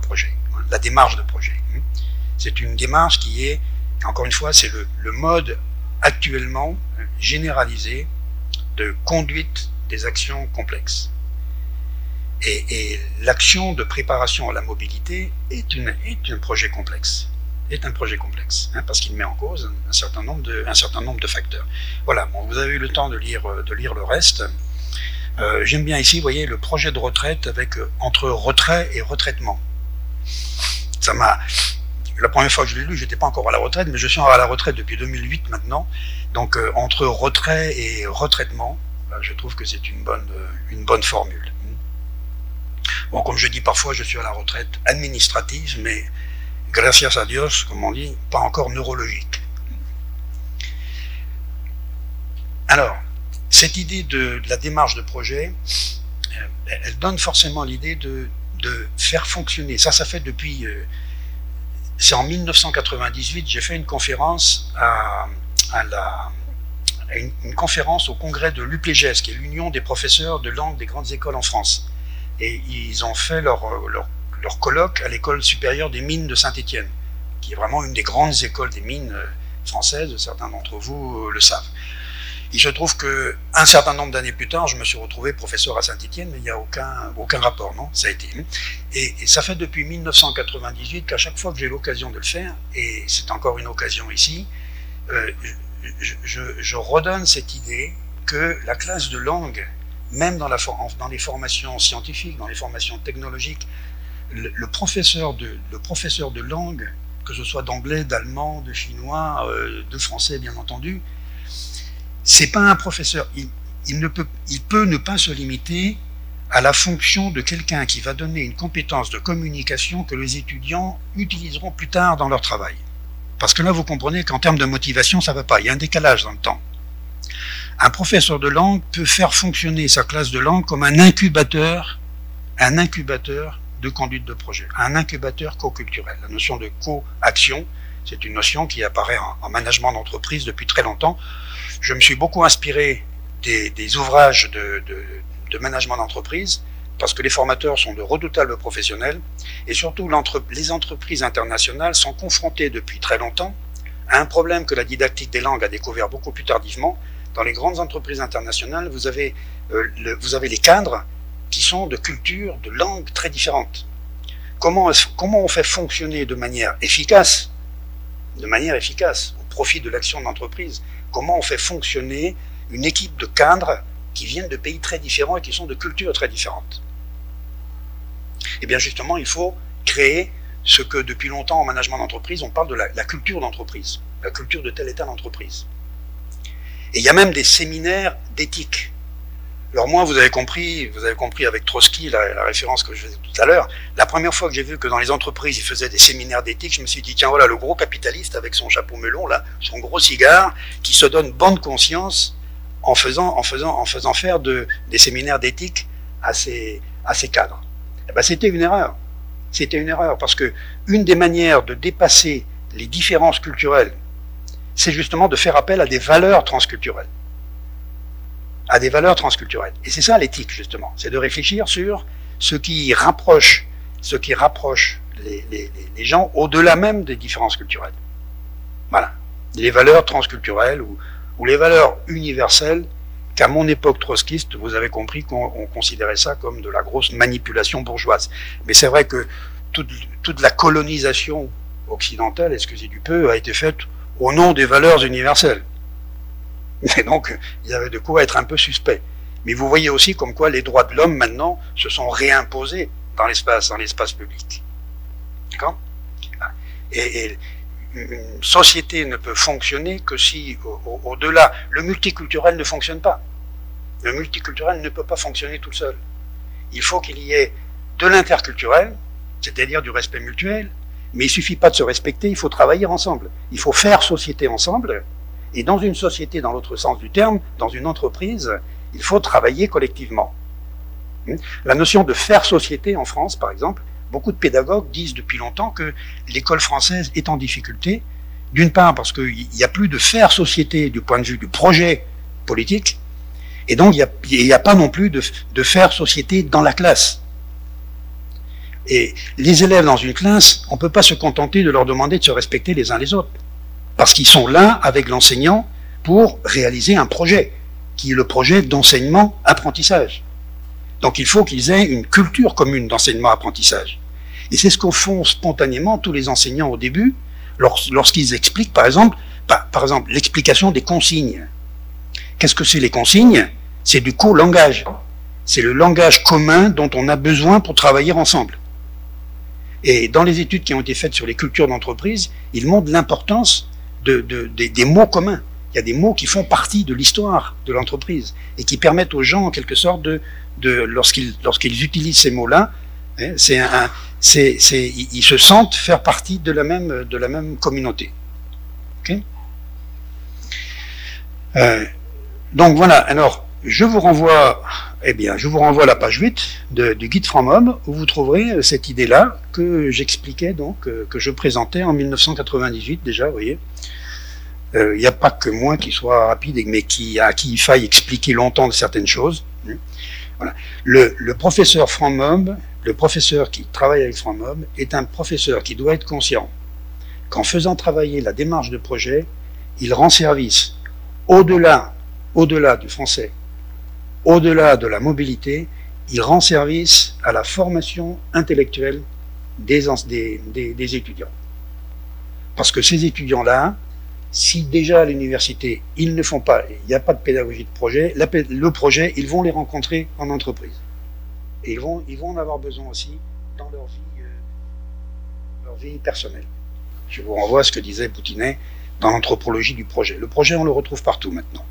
projet, la démarche de projet. C'est une démarche qui est, encore une fois, c'est le mode actuellement généralisé de conduite des actions complexes. Et l'action de préparation à la mobilité est un projet complexe. Parce qu'il met en cause un certain nombre de facteurs. Voilà, bon, vous avez eu le temps de lire le reste. J'aime bien ici, vous voyez, le projet de retraite avec entre retrait et retraitement. Ça m'a... La première fois que je l'ai lu, je n'étais pas encore à la retraite, mais je suis à la retraite depuis 2008 maintenant. Donc entre retrait et retraitement, je trouve que c'est une bonne formule. Bon, comme je dis parfois, je suis à la retraite administrative, mais gracias a Dios, comme on dit, pas encore neurologique. Alors, cette idée de la démarche de projet, elle donne forcément l'idée de faire fonctionner. Ça fait depuis... C'est en 1998, j'ai fait une conférence une conférence au congrès de l'UPLEGES, qui est l'Union des professeurs de langue des grandes écoles en France. Et ils ont fait leur colloque à l'école supérieure des mines de Saint-Étienne, qui est vraiment une des grandes écoles des mines françaises, certains d'entre vous le savent. Il se trouve qu'un certain nombre d'années plus tard, je me suis retrouvé professeur à Saint-Étienne, mais il n'y a aucun rapport, non? Ça a été. Et ça fait depuis 1998 qu'à chaque fois que j'ai l'occasion de le faire, et c'est encore une occasion ici, je redonne cette idée que la classe de langue, même dans les formations scientifiques, dans les formations technologiques, le professeur de langue, que ce soit d'anglais, d'allemand, de chinois, de français bien entendu, c'est pas un professeur. Il peut ne pas se limiter à la fonction de quelqu'un qui va donner une compétence de communication que les étudiants utiliseront plus tard dans leur travail. Parce que là, vous comprenez qu'en termes de motivation, ça ne va pas. Il y a un décalage dans le temps. Un professeur de langue peut faire fonctionner sa classe de langue comme un incubateur de conduite de projet, un incubateur co-culturel. La notion de co-action, c'est une notion qui apparaît en management d'entreprise depuis très longtemps. Je me suis beaucoup inspiré des ouvrages de management d'entreprise, parce que les formateurs sont de redoutables professionnels, et surtout les entreprises internationales sont confrontées depuis très longtemps à un problème que la didactique des langues a découvert beaucoup plus tardivement. Dans les grandes entreprises internationales, vous avez les cadres qui sont de cultures, de langues très différentes. Comment on fait fonctionner de manière efficace, au profit de l'action de l'entreprise, comment on fait fonctionner une équipe de cadres qui viennent de pays très différents et qui sont de cultures très différentes? Eh bien justement, il faut créer ce que depuis longtemps en management d'entreprise, on parle de la culture d'entreprise, la culture de telle et telle entreprise. Et il y a même des séminaires d'éthique. Alors moi, vous avez compris avec Trotsky, la référence que je faisais tout à l'heure, la première fois que j'ai vu que dans les entreprises, ils faisaient des séminaires d'éthique, je me suis dit, tiens, voilà le gros capitaliste avec son chapeau melon, là, son gros cigare, qui se donne bonne conscience en faisant faire des séminaires d'éthique à ses cadres. Eh ben, c'était une erreur. C'était une erreur, parce que une des manières de dépasser les différences culturelles, c'est justement de faire appel à des valeurs transculturelles. Et c'est ça l'éthique, justement. C'est de réfléchir sur ce qui rapproche les gens au-delà même des différences culturelles. Voilà. Les valeurs transculturelles ou les valeurs universelles qu'à mon époque trotskiste, vous avez compris qu'on considérait ça comme de la grosse manipulation bourgeoise. Mais c'est vrai que toute la colonisation occidentale, excusez du peu, a été faite au nom des valeurs universelles. Et donc, il y avait de quoi être un peu suspect. Mais vous voyez aussi comme quoi les droits de l'homme, maintenant, se sont réimposés dans l'espace public. D'accord ? Et une société ne peut fonctionner que si, au-delà, le multiculturel ne fonctionne pas. Le multiculturel ne peut pas fonctionner tout seul. Il faut qu'il y ait de l'interculturel, c'est-à-dire du respect mutuel, mais il ne suffit pas de se respecter, il faut travailler ensemble. Il faut faire société ensemble, et dans une société, dans l'autre sens du terme, dans une entreprise, il faut travailler collectivement. La notion de faire société en France, par exemple, beaucoup de pédagogues disent depuis longtemps que l'école française est en difficulté, d'une part parce qu'il n'y a plus de faire société du point de vue du projet politique, et donc il n'y a pas non plus de faire société dans la classe. Et les élèves dans une classe, on ne peut pas se contenter de leur demander de se respecter les uns les autres, parce qu'ils sont là avec l'enseignant pour réaliser un projet, qui est le projet d'enseignement-apprentissage. Donc il faut qu'ils aient une culture commune d'enseignement-apprentissage. Et c'est ce qu'en font spontanément tous les enseignants au début, lorsqu'ils expliquent, par exemple, l'explication des consignes. Qu'est-ce que c'est les consignes? C'est du co-langage. C'est le langage commun dont on a besoin pour travailler ensemble. Et dans les études qui ont été faites sur les cultures d'entreprise, ils montrent l'importance des mots communs. Il y a des mots qui font partie de l'histoire de l'entreprise et qui permettent aux gens, en quelque sorte, lorsqu'ils utilisent ces mots-là, ils se sentent faire partie de la même communauté. Okay? Donc voilà, alors je vous renvoie à la page 8 du guide Framhomme, où vous trouverez cette idée-là que j'expliquais, donc, que je présentais en 1998 déjà, vous voyez. Il n'y a pas que moi qui soit rapide, mais à qui il faille expliquer longtemps de certaines choses. Voilà. Le professeur Framhomme, le professeur qui travaille avec Framhomme, est un professeur qui doit être conscient qu'en faisant travailler la démarche de projet, il rend service au-delà du français, au-delà de la mobilité, il rend service à la formation intellectuelle des étudiants. Parce que ces étudiants-là, si déjà à l'université, ils ne font pas, il n'y a pas de pédagogie de projet, le projet, ils vont les rencontrer en entreprise. Et ils vont en avoir besoin aussi dans leur vie personnelle. Je vous renvoie à ce que disait Boutinet dans l'anthropologie du projet. Le projet, on le retrouve partout maintenant.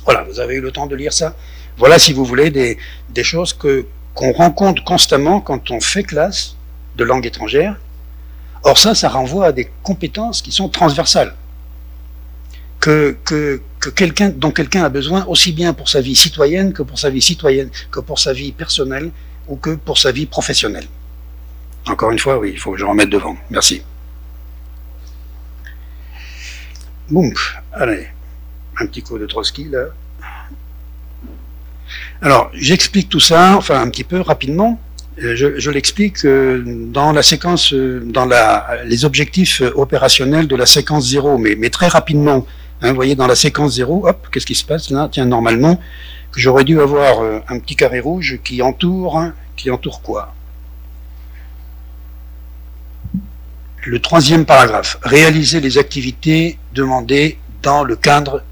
Voilà, vous avez eu le temps de lire ça. Voilà, si vous voulez, des choses qu'on rencontre constamment quand on fait classe de langue étrangère. Or ça renvoie à des compétences qui sont transversales, dont quelqu'un a besoin aussi bien pour sa vie citoyenne que pour sa vie personnelle ou que pour sa vie professionnelle. Encore une fois, oui, il faut que je remette devant. Merci. Boum, allez, un petit coup de Trotsky là. Alors, j'explique tout ça, enfin un petit peu rapidement. Je l'explique dans la séquence, les objectifs opérationnels de la séquence 0, mais très rapidement. Hein, vous voyez, dans la séquence 0, hop, qu'est-ce qui se passe là? Tiens, normalement, j'aurais dû avoir un petit carré rouge qui entoure quoi? Le troisième paragraphe. Réaliser les activités demandées dans le cadre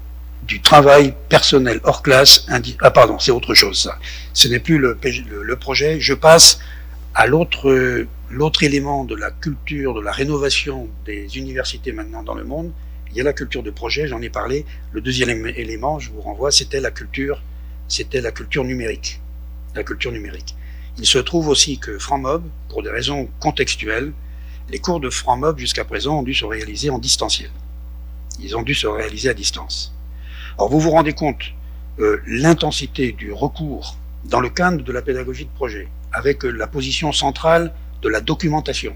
du travail personnel hors classe. Ah pardon, c'est autre chose ça. Ce n'est plus le projet. Je passe à l'autre élément de la culture, de la rénovation des universités maintenant dans le monde. Il y a la culture de projet, j'en ai parlé. Le deuxième élément, je vous renvoie, c'était la culture numérique. La culture numérique. Il se trouve aussi que FranMob, pour des raisons contextuelles, les cours de FranMob jusqu'à présent ont dû se réaliser en distanciel. Ils ont dû se réaliser à distance. Alors vous vous rendez compte l'intensité du recours dans le cadre de la pédagogie de projet, avec la position centrale de la documentation,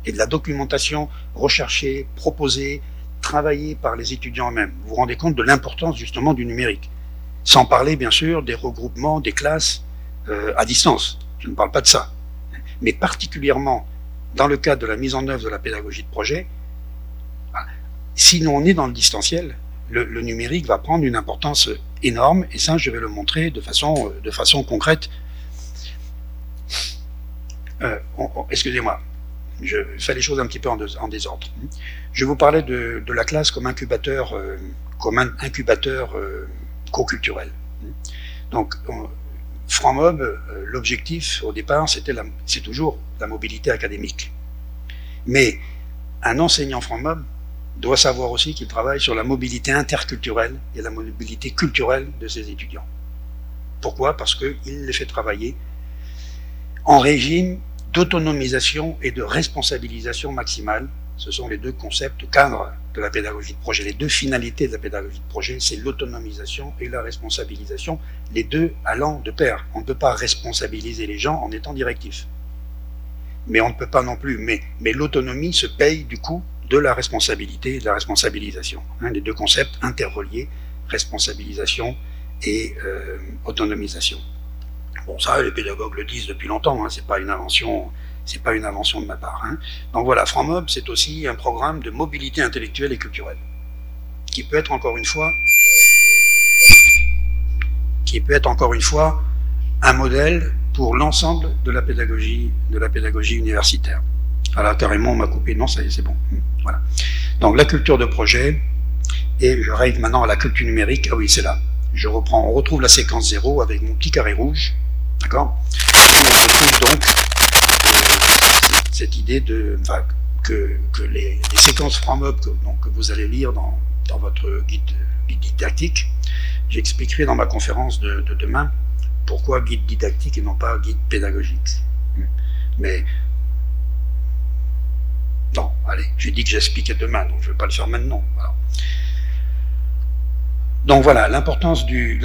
et de la documentation recherchée, proposée, travaillée par les étudiants eux-mêmes. Vous vous rendez compte de l'importance justement du numérique. Sans parler bien sûr des regroupements, des classes à distance. Je ne parle pas de ça. Mais particulièrement dans le cadre de la mise en œuvre de la pédagogie de projet, si on est dans le distanciel, le numérique va prendre une importance énorme, et ça je vais le montrer de façon concrète. Excusez-moi, je fais les choses un petit peu en désordre. Je vous parlais de la classe comme incubateur co-culturel. Donc, FranMob, l'objectif au départ, c'est toujours la mobilité académique. Mais un enseignant FranMob doit savoir aussi qu'il travaille sur la mobilité interculturelle et la mobilité culturelle de ses étudiants. Pourquoi? Parce qu'il les fait travailler en régime d'autonomisation et de responsabilisation maximale. Ce sont les deux concepts cadres de la pédagogie de projet. Les deux finalités de la pédagogie de projet, c'est l'autonomisation et la responsabilisation, les deux allant de pair. On ne peut pas responsabiliser les gens en étant directif. Mais on ne peut pas non plus. Mais l'autonomie se paye du coup de la responsabilité et de la responsabilisation. Hein, les deux concepts interreliés, responsabilisation et autonomisation. Bon, ça, les pédagogues le disent depuis longtemps, hein, c'est pas une invention de ma part. Hein. Donc voilà, FranMob, c'est aussi un programme de mobilité intellectuelle et culturelle, qui peut être encore une fois un modèle pour l'ensemble de la pédagogie universitaire. Alors carrément, on m'a coupé, non, ça y est, c'est bon. Voilà. Donc la culture de projet, et je arrive maintenant à la culture numérique. Ah oui, c'est là. On retrouve la séquence 0 avec mon petit carré rouge, d'accord? On retrouve donc cette idée que les séquences FranMob que vous allez lire dans votre guide didactique, j'expliquerai dans ma conférence de demain pourquoi guide didactique et non pas guide pédagogique. Mais non, allez, j'ai dit que j'expliquais demain, donc je ne vais pas le faire maintenant. Voilà. Donc voilà, l'importance du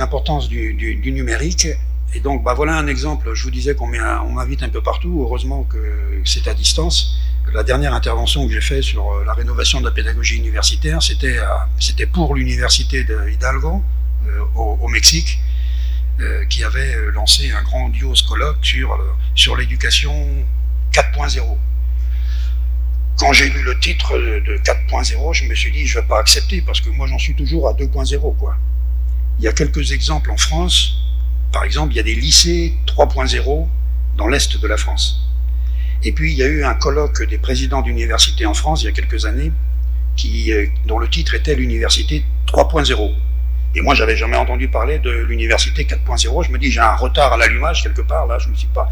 numérique. Et donc, voilà un exemple. Je vous disais qu'on m'invite un peu partout. Heureusement que c'est à distance. La dernière intervention que j'ai faite sur la rénovation de la pédagogie universitaire, c'était pour l'université d'Hidalgo, au Mexique, qui avait lancé un grandiose colloque sur l'éducation 4.0. Quand j'ai lu le titre de 4.0, je me suis dit, je ne vais pas accepter, parce que moi j'en suis toujours à 2.0, quoi. Il y a quelques exemples en France. Par exemple, il y a des lycées 3.0 dans l'Est de la France. Et puis, il y a eu un colloque des présidents d'universités en France, il y a quelques années, dont le titre était l'université 3.0. Et moi, j'avais jamais entendu parler de l'université 4.0. Je me dis, j'ai un retard à l'allumage quelque part, là, je ne me suis pas...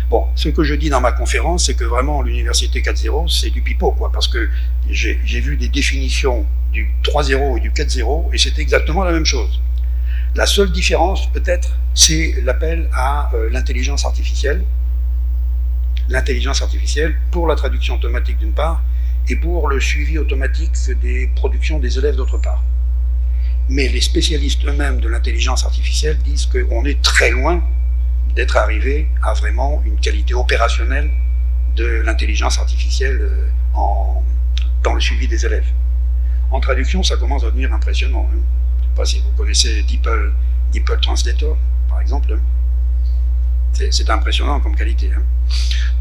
Bon, ce que je dis dans ma conférence, c'est que vraiment, l'université 4.0, c'est du pipeau, quoi, parce que j'ai vu des définitions du 3.0 et du 4.0, et c'était exactement la même chose. La seule différence, peut-être, c'est l'appel à l'intelligence artificielle. L'intelligence artificielle pour la traduction automatique d'une part, et pour le suivi automatique des productions des élèves d'autre part. Mais les spécialistes eux-mêmes de l'intelligence artificielle disent qu'on est très loin d'être arrivé à vraiment une qualité opérationnelle de l'intelligence artificielle dans le suivi des élèves. En traduction, ça commence à devenir impressionnant. Je ne sais pas si vous connaissez DeepL Translator, par exemple. C'est impressionnant comme qualité.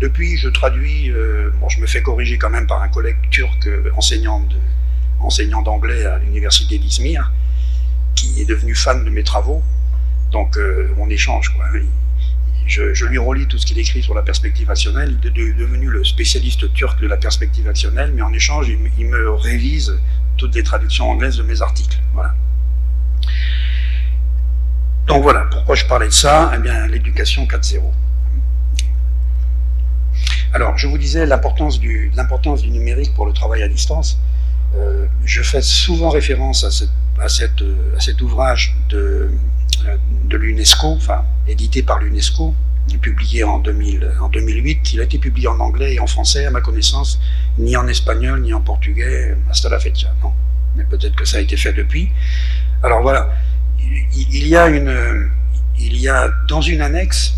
Depuis, je traduis, bon, je me fais corriger quand même par un collègue turc enseignant d'anglais à l'université d'Izmir, qui est devenu fan de mes travaux. Donc on échange, quoi. Je lui relis tout ce qu'il écrit sur la perspective actionnelle. Il est devenu le spécialiste turc de la perspective actionnelle, mais en échange, il me révise toutes les traductions anglaises de mes articles. Voilà. Donc voilà, pourquoi je parlais de ça? Eh bien, l'éducation 4.0. Alors, je vous disais l'importance du numérique pour le travail à distance. Je fais souvent référence à cet ouvrage de l'UNESCO, enfin, édité par l'UNESCO, publié en 2008. Il a été publié en anglais et en français, à ma connaissance, ni en espagnol, ni en portugais, hasta la fecha, non. Mais peut-être que ça a été fait depuis. Alors voilà, il y a dans une annexe,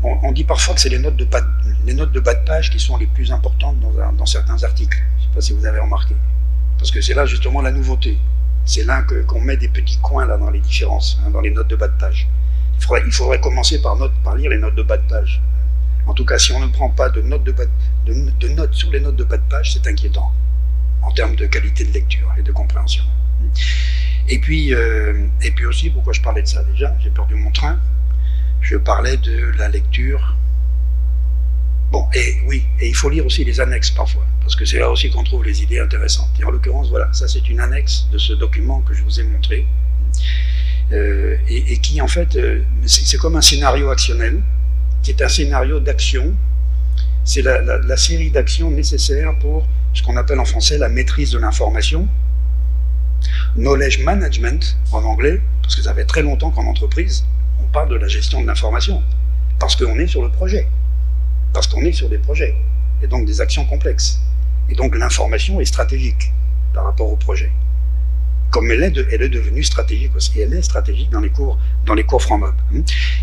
on dit parfois que c'est les notes de bas de page qui sont les plus importantes dans certains articles. Je ne sais pas si vous avez remarqué. Parce que c'est là justement la nouveauté. C'est là qu'on met des petits coins là dans les différences, dans les notes de bas de page. Il faudrait commencer par lire les notes de bas de page. En tout cas, si on ne prend pas de notes sur les notes de bas de page, c'est inquiétant en termes de qualité de lecture et de compréhension. Et puis aussi, pourquoi je parlais de ça déjà? J'ai perdu mon train. Je parlais de la lecture. Bon, et oui, et il faut lire aussi les annexes parfois, parce que c'est là aussi qu'on trouve les idées intéressantes. Et en l'occurrence, voilà, ça c'est une annexe de ce document que je vous ai montré, et qui en fait, c'est comme un scénario actionnel, qui est un scénario d'action. C'est la série d'actions nécessaires pour ce qu'on appelle en français la maîtrise de l'information, knowledge management en anglais, parce que ça fait très longtemps qu'en entreprise, on parle de la gestion de l'information, parce qu'on est sur le projet. Parce qu'on est sur des projets, et donc des actions complexes. Et donc l'information est stratégique par rapport au projet. Comme elle est devenue stratégique aussi. Elle est stratégique dans les cours FranMob.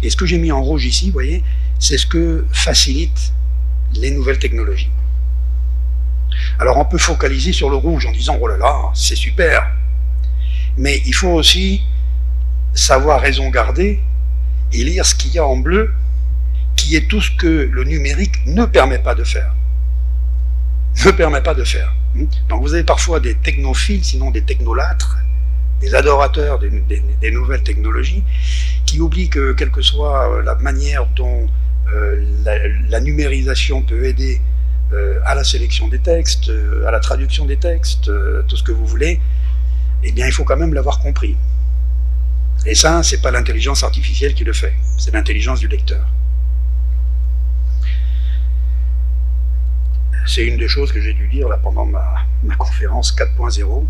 Et ce que j'ai mis en rouge ici, vous voyez, c'est ce que facilitent les nouvelles technologies. Alors on peut focaliser sur le rouge en disant « Oh là là, c'est super !» Mais il faut aussi savoir raison garder et lire ce qu'il y a en bleu, qui est tout ce que le numérique ne permet pas de faire. Ne permet pas de faire. Donc vous avez parfois des technophiles, sinon des technolâtres, des adorateurs des nouvelles technologies, qui oublient que, quelle que soit la manière dont la numérisation peut aider à la sélection des textes, à la traduction des textes, tout ce que vous voulez, eh bien il faut quand même l'avoir compris. Et ça, c'est pas l'intelligence artificielle qui le fait, c'est l'intelligence du lecteur. C'est une des choses que j'ai dû dire là, pendant ma conférence 4.0.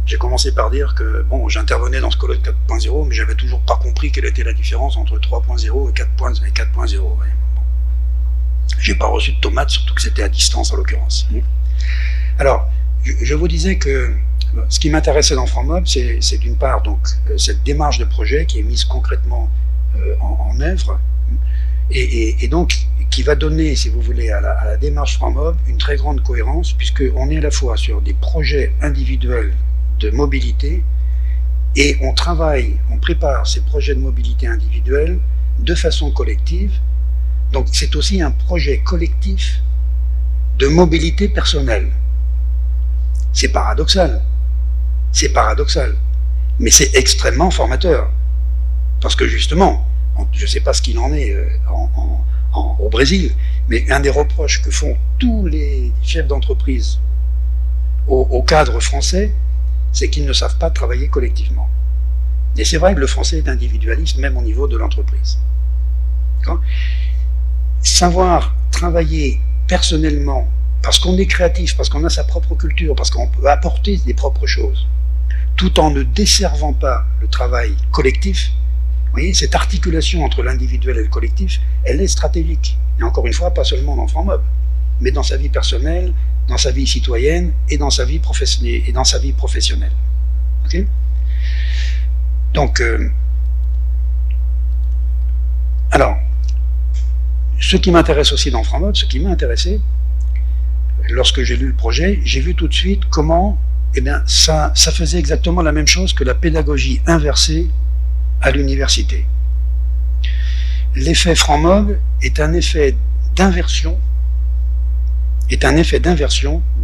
J'ai commencé par dire que bon, j'intervenais dans ce colloque 4.0, mais j'avais toujours pas compris quelle était la différence entre 3.0 et 4.0. Ouais. Bon. J'ai pas reçu de tomates, surtout que c'était à distance en l'occurrence. Alors, je vous disais que ce qui m'intéressait dans FranMob, c'est d'une part donc cette démarche de projet qui est mise concrètement en œuvre, et donc qui va donner, si vous voulez, à la démarche FranMob une très grande cohérence, puisqu'on est à la fois sur des projets individuels de mobilité, et on prépare ces projets de mobilité individuels de façon collective. Donc c'est aussi un projet collectif de mobilité personnelle. C'est paradoxal, mais c'est extrêmement formateur, parce que justement, je ne sais pas ce qu'il en est au Brésil, mais un des reproches que font tous les chefs d'entreprise au cadre français, c'est qu'ils ne savent pas travailler collectivement. Et c'est vrai que le français est individualiste, même au niveau de l'entreprise. Savoir travailler personnellement, parce qu'on est créatif, parce qu'on a sa propre culture, parce qu'on peut apporter des propres choses, tout en ne desservant pas le travail collectif. Vous voyez, cette articulation entre l'individuel et le collectif, elle est stratégique. Et encore une fois, pas seulement dans FranMob, mais dans sa vie personnelle, dans sa vie citoyenne et dans sa vie professionnelle. Okay. Donc, alors, ce qui m'intéresse aussi dans FranMob, ce qui m'a intéressé, lorsque j'ai lu le projet, j'ai vu tout de suite comment ça faisait exactement la même chose que la pédagogie inversée à l'université. L'effet FranMob est un effet d'inversion,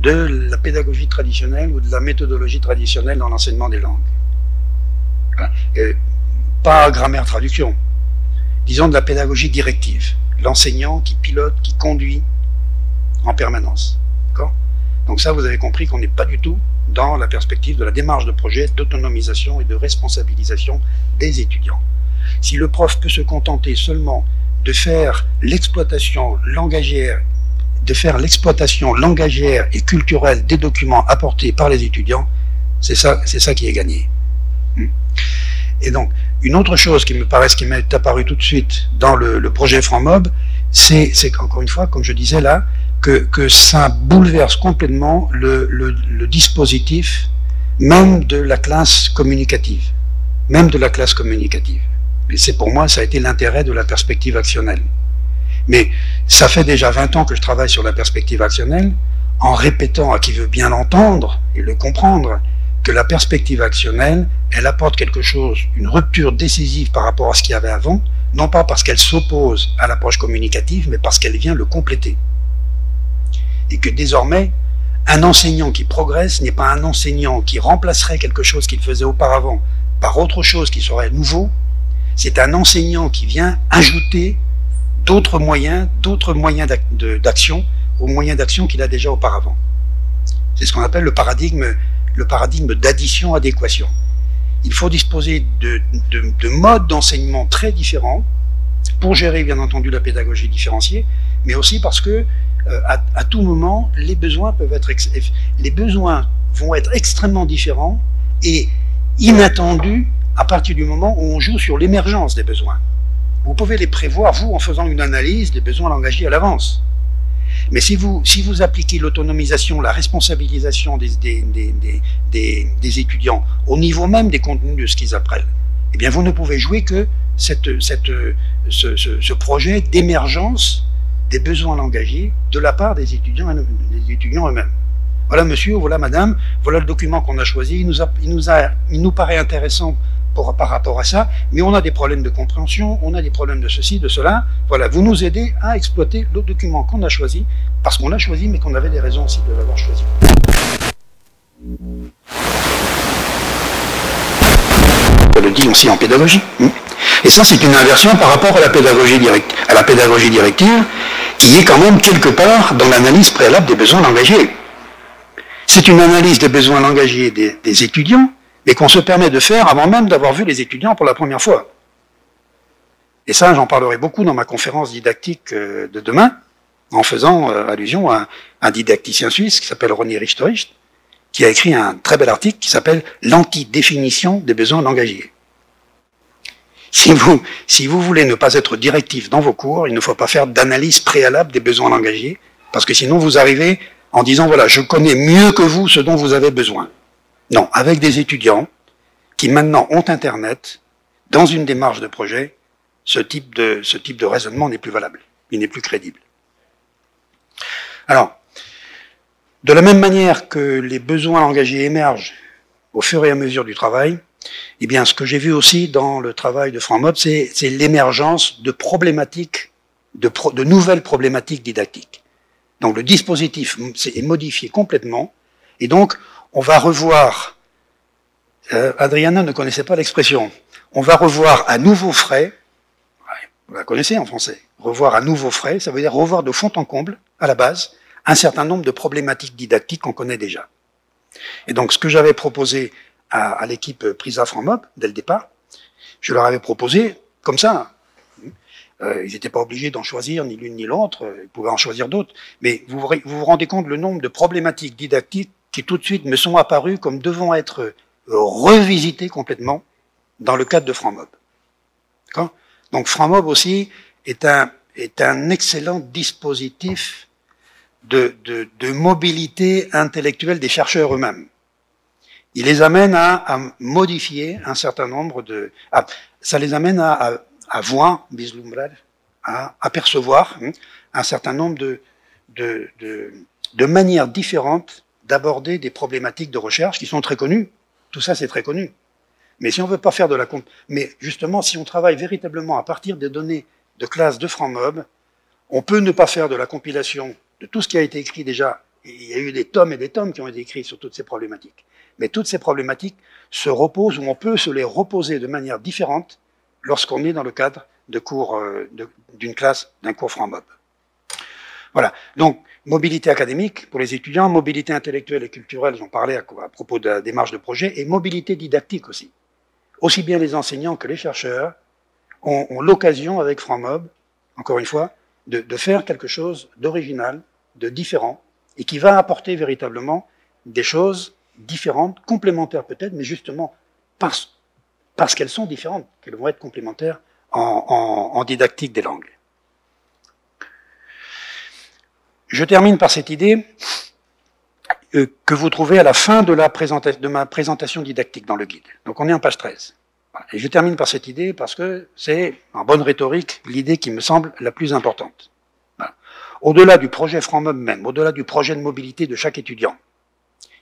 de la pédagogie traditionnelle ou de la méthodologie traditionnelle dans l'enseignement des langues. Pas grammaire-traduction, disons de la pédagogie directive, l'enseignant qui pilote, qui conduit en permanence. Donc ça, vous avez compris qu'on n'est pas du tout dans la perspective de la démarche de projet d'autonomisation et de responsabilisation des étudiants. Si le prof peut se contenter seulement de faire l'exploitation langagière, et culturelle des documents apportés par les étudiants, c'est ça qui est gagné. Et donc, une autre chose qui m'est apparue tout de suite dans le projet FranMob, c'est qu'encore une fois, comme je disais là, que ça bouleverse complètement le dispositif même de la classe communicative. Et c'est pour moi, ça a été l'intérêt de la perspective actionnelle. Mais ça fait déjà 20 ans que je travaille sur la perspective actionnelle, en répétant à qui veut bien l'entendre et le comprendre, que la perspective actionnelle, elle apporte quelque chose, une rupture décisive par rapport à ce qu'il y avait avant, non pas parce qu'elle s'oppose à l'approche communicative, mais parce qu'elle vient le compléter. Et que désormais, un enseignant qui progresse n'est pas un enseignant qui remplacerait quelque chose qu'il faisait auparavant par autre chose qui serait nouveau, c'est un enseignant qui vient ajouter d'autres moyens d'action aux moyens d'action qu'il a déjà auparavant. C'est ce qu'on appelle le paradigme d'addition-adéquation. Il faut disposer de modes d'enseignement très différents pour gérer, bien entendu, la pédagogie différenciée, mais aussi parce que à tout moment, les besoins vont être extrêmement différents et inattendus à partir du moment où on joue sur l'émergence des besoins. Vous pouvez les prévoir, vous, en faisant une analyse des besoins langagiers à l'avance. Mais si vous appliquez l'autonomisation, la responsabilisation des étudiants au niveau même des contenus de ce qu'ils apprennent, eh bien vous ne pouvez jouer que ce projet d'émergence des besoins langagiers de la part des étudiants eux-mêmes. Voilà monsieur, voilà madame, voilà le document qu'on a choisi, il nous paraît intéressant par rapport à ça, mais on a des problèmes de compréhension, on a des problèmes de ceci, de cela. Voilà, vous nous aidez à exploiter le document qu'on a choisi, parce qu'on l'a choisi, mais qu'on avait des raisons aussi de l'avoir choisi. On le dit aussi en pédagogie. Et ça, c'est une inversion par rapport à la pédagogie directive, qui est quand même quelque part dans l'analyse préalable des besoins langagiers. C'est une analyse des besoins langagiers des étudiants, mais qu'on se permet de faire avant même d'avoir vu les étudiants pour la première fois. Et ça, j'en parlerai beaucoup dans ma conférence didactique de demain, en faisant allusion à un didacticien suisse qui s'appelle Ronny Richterich, qui a écrit un très bel article qui s'appelle « L'antidéfinition des besoins langagiers ». Si vous voulez ne pas être directif dans vos cours, il ne faut pas faire d'analyse préalable des besoins langagiers, parce que sinon vous arrivez en disant « voilà, je connais mieux que vous ce dont vous avez besoin ». Non, avec des étudiants qui maintenant ont Internet, dans une démarche de projet, ce type de raisonnement n'est plus valable, il n'est plus crédible. Alors, de la même manière que les besoins langagiers émergent au fur et à mesure du travail, eh bien, ce que j'ai vu aussi dans le travail de FranMob, c'est l'émergence de problématiques, de nouvelles problématiques didactiques. Donc, le dispositif est modifié complètement, et donc, on va revoir, Adriana ne connaissait pas l'expression, on va revoir à nouveau frais, vous la connaissez en français, revoir à nouveau frais, ça veut dire revoir de fond en comble, à la base, un certain nombre de problématiques didactiques qu'on connaît déjà. Et donc, ce que j'avais proposé à l'équipe PRISA FranMob, dès le départ, je leur avais proposé comme ça. Ils n'étaient pas obligés d'en choisir ni l'une ni l'autre, ils pouvaient en choisir d'autres, mais vous vous rendez compte le nombre de problématiques didactiques qui tout de suite me sont apparues comme devant être revisiter complètement dans le cadre de FranMob. D'accord ? Donc FranMob aussi est un excellent dispositif de mobilité intellectuelle des chercheurs eux-mêmes. Il les amène à modifier un certain nombre de... ça les amène à voir, à apercevoir un certain nombre de manières différentes d'aborder des problématiques de recherche qui sont très connues. Tout ça, c'est très connu. Mais si on ne veut pas faire de la... Mais justement, si on travaille véritablement à partir des données de classe de FranMob, on peut ne pas faire de la compilation de tout ce qui a été écrit déjà. Il y a eu des tomes et des tomes qui ont été écrits sur toutes ces problématiques. Mais toutes ces problématiques se reposent, ou on peut se les reposer de manière différente lorsqu'on est dans le cadre de cours d'une classe, d'un cours FranMob. Voilà. Donc, mobilité académique pour les étudiants, mobilité intellectuelle et culturelle, j'en parlais à propos de la démarche de projet, et mobilité didactique aussi. Aussi bien les enseignants que les chercheurs ont l'occasion, avec FranMob, encore une fois, de faire quelque chose d'original, de différent, et qui va apporter véritablement des choses différentes, complémentaires peut-être, mais justement parce qu'elles sont différentes, qu'elles vont être complémentaires en didactique des langues. Je termine par cette idée que vous trouvez à la fin de ma présentation didactique dans le guide. Donc on est en page 13. Et je termine par cette idée parce que c'est, en bonne rhétorique, l'idée qui me semble la plus importante. Voilà. Au-delà du projet FranMob même, au-delà du projet de mobilité de chaque étudiant,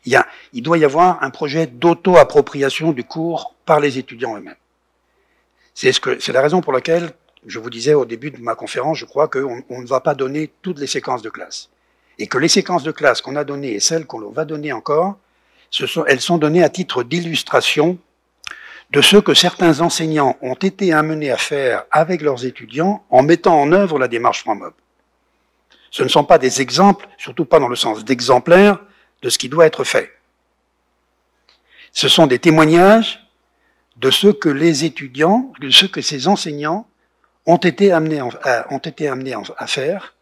il doit y avoir un projet d'auto-appropriation du cours par les étudiants eux-mêmes. C'est la raison pour laquelle, je vous disais au début de ma conférence, je crois qu'on ne va pas donner toutes les séquences de classe. Et que les séquences de classe qu'on a données et celles qu'on va donner encore, elles sont données à titre d'illustration de ce que certains enseignants ont été amenés à faire avec leurs étudiants en mettant en œuvre la démarche FranMob. Ce ne sont pas des exemples, surtout pas dans le sens d'exemplaires, de ce qui doit être fait. Ce sont des témoignages de ce que les étudiants, de ce que ces enseignants ont été amenés à faire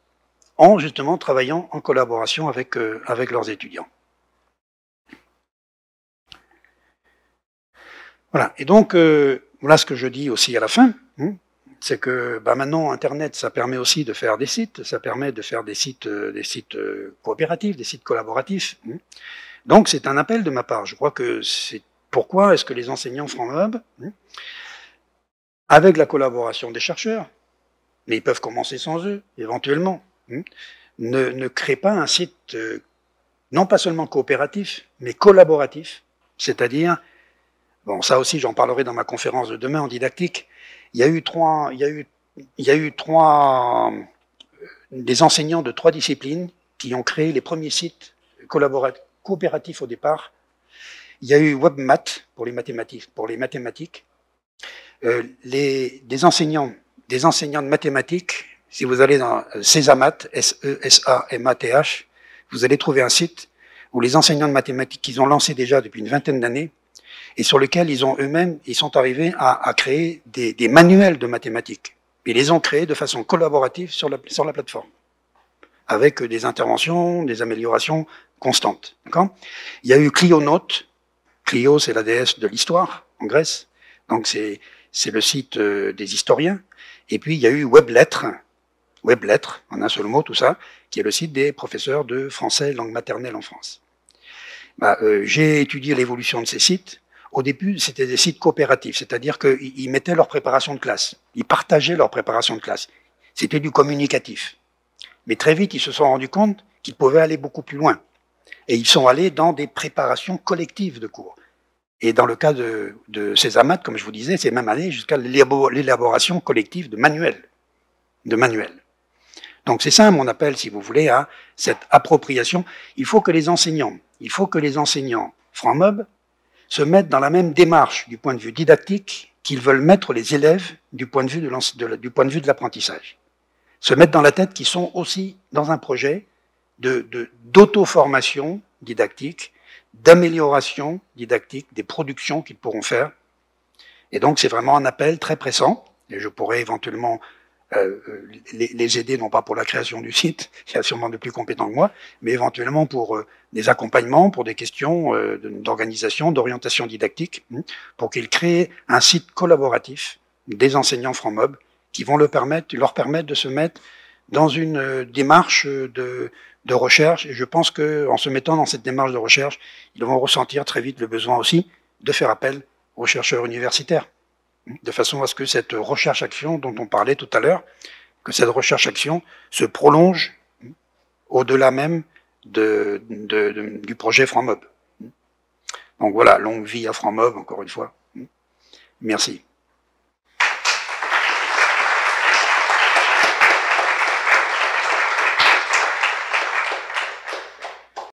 en justement travaillant en collaboration avec leurs étudiants. Voilà. Et donc, voilà ce que je dis aussi à la fin, c'est que maintenant, Internet, ça permet aussi de faire des sites, ça permet de faire des sites coopératifs, des sites collaboratifs. Donc, c'est un appel de ma part. Je crois que c'est pourquoi est-ce que les enseignants FranMob, avec la collaboration des chercheurs, mais ils peuvent commencer sans eux, éventuellement, ne créent pas un site, non pas seulement coopératif, mais collaboratif, c'est-à-dire, bon, ça aussi j'en parlerai dans ma conférence de demain en didactique, des enseignants de 3 disciplines qui ont créé les premiers sites coopératifs au départ. Il y a eu WebMath pour les mathématiques, des enseignants de mathématiques. Si vous allez dans Césamath, S-E-S-A-M-A-T-H, vous allez trouver un site où les enseignants de mathématiques qu'ils ont lancé déjà depuis une vingtaine d'années et sur lequel ils sont arrivés à créer des manuels de mathématiques. Ils les ont créés de façon collaborative sur la plateforme, avec des interventions, des améliorations constantes. Il y a eu Clionote. Clio, c'est la déesse de l'histoire en Grèce. Donc c'est le site des historiens. Et puis il y a eu Weblettres, en un seul mot, tout ça, qui est le site des professeurs de français langue maternelle en France. J'ai étudié l'évolution de ces sites. Au début, c'était des sites coopératifs, c'est-à-dire qu'ils mettaient leur préparation de classe, ils partageaient leur préparation de classe. C'était du communicatif. Mais très vite, ils se sont rendus compte qu'ils pouvaient aller beaucoup plus loin. Et ils sont allés dans des préparations collectives de cours. Et dans le cas de Césamath, comme je vous disais, c'est même allé jusqu'à l'élaboration collective de manuels. Donc c'est ça mon appel, si vous voulez, à cette appropriation. Il faut que les enseignants FranMob se mettent dans la même démarche du point de vue didactique qu'ils veulent mettre les élèves du point de vue de l'apprentissage. Se mettre dans la tête qu'ils sont aussi dans un projet d'auto-formation didactique, d'amélioration didactique des productions qu'ils pourront faire. Et donc c'est vraiment un appel très pressant, et je pourrais éventuellement les aider, non pas pour la création du site, il y a sûrement de plus compétents que moi, mais éventuellement pour des accompagnements, pour des questions d'organisation, d'orientation didactique, pour qu'ils créent un site collaboratif des enseignants francs-mob qui vont leur permettre de se mettre dans une démarche de recherche. Et je pense qu'en se mettant dans cette démarche de recherche, ils vont ressentir très vite le besoin aussi de faire appel aux chercheurs universitaires, de façon à ce que cette recherche-action dont on parlait tout à l'heure, que cette recherche-action se prolonge au-delà même du projet franc-mob. Donc voilà, longue vie à franc-mob, encore une fois. Merci.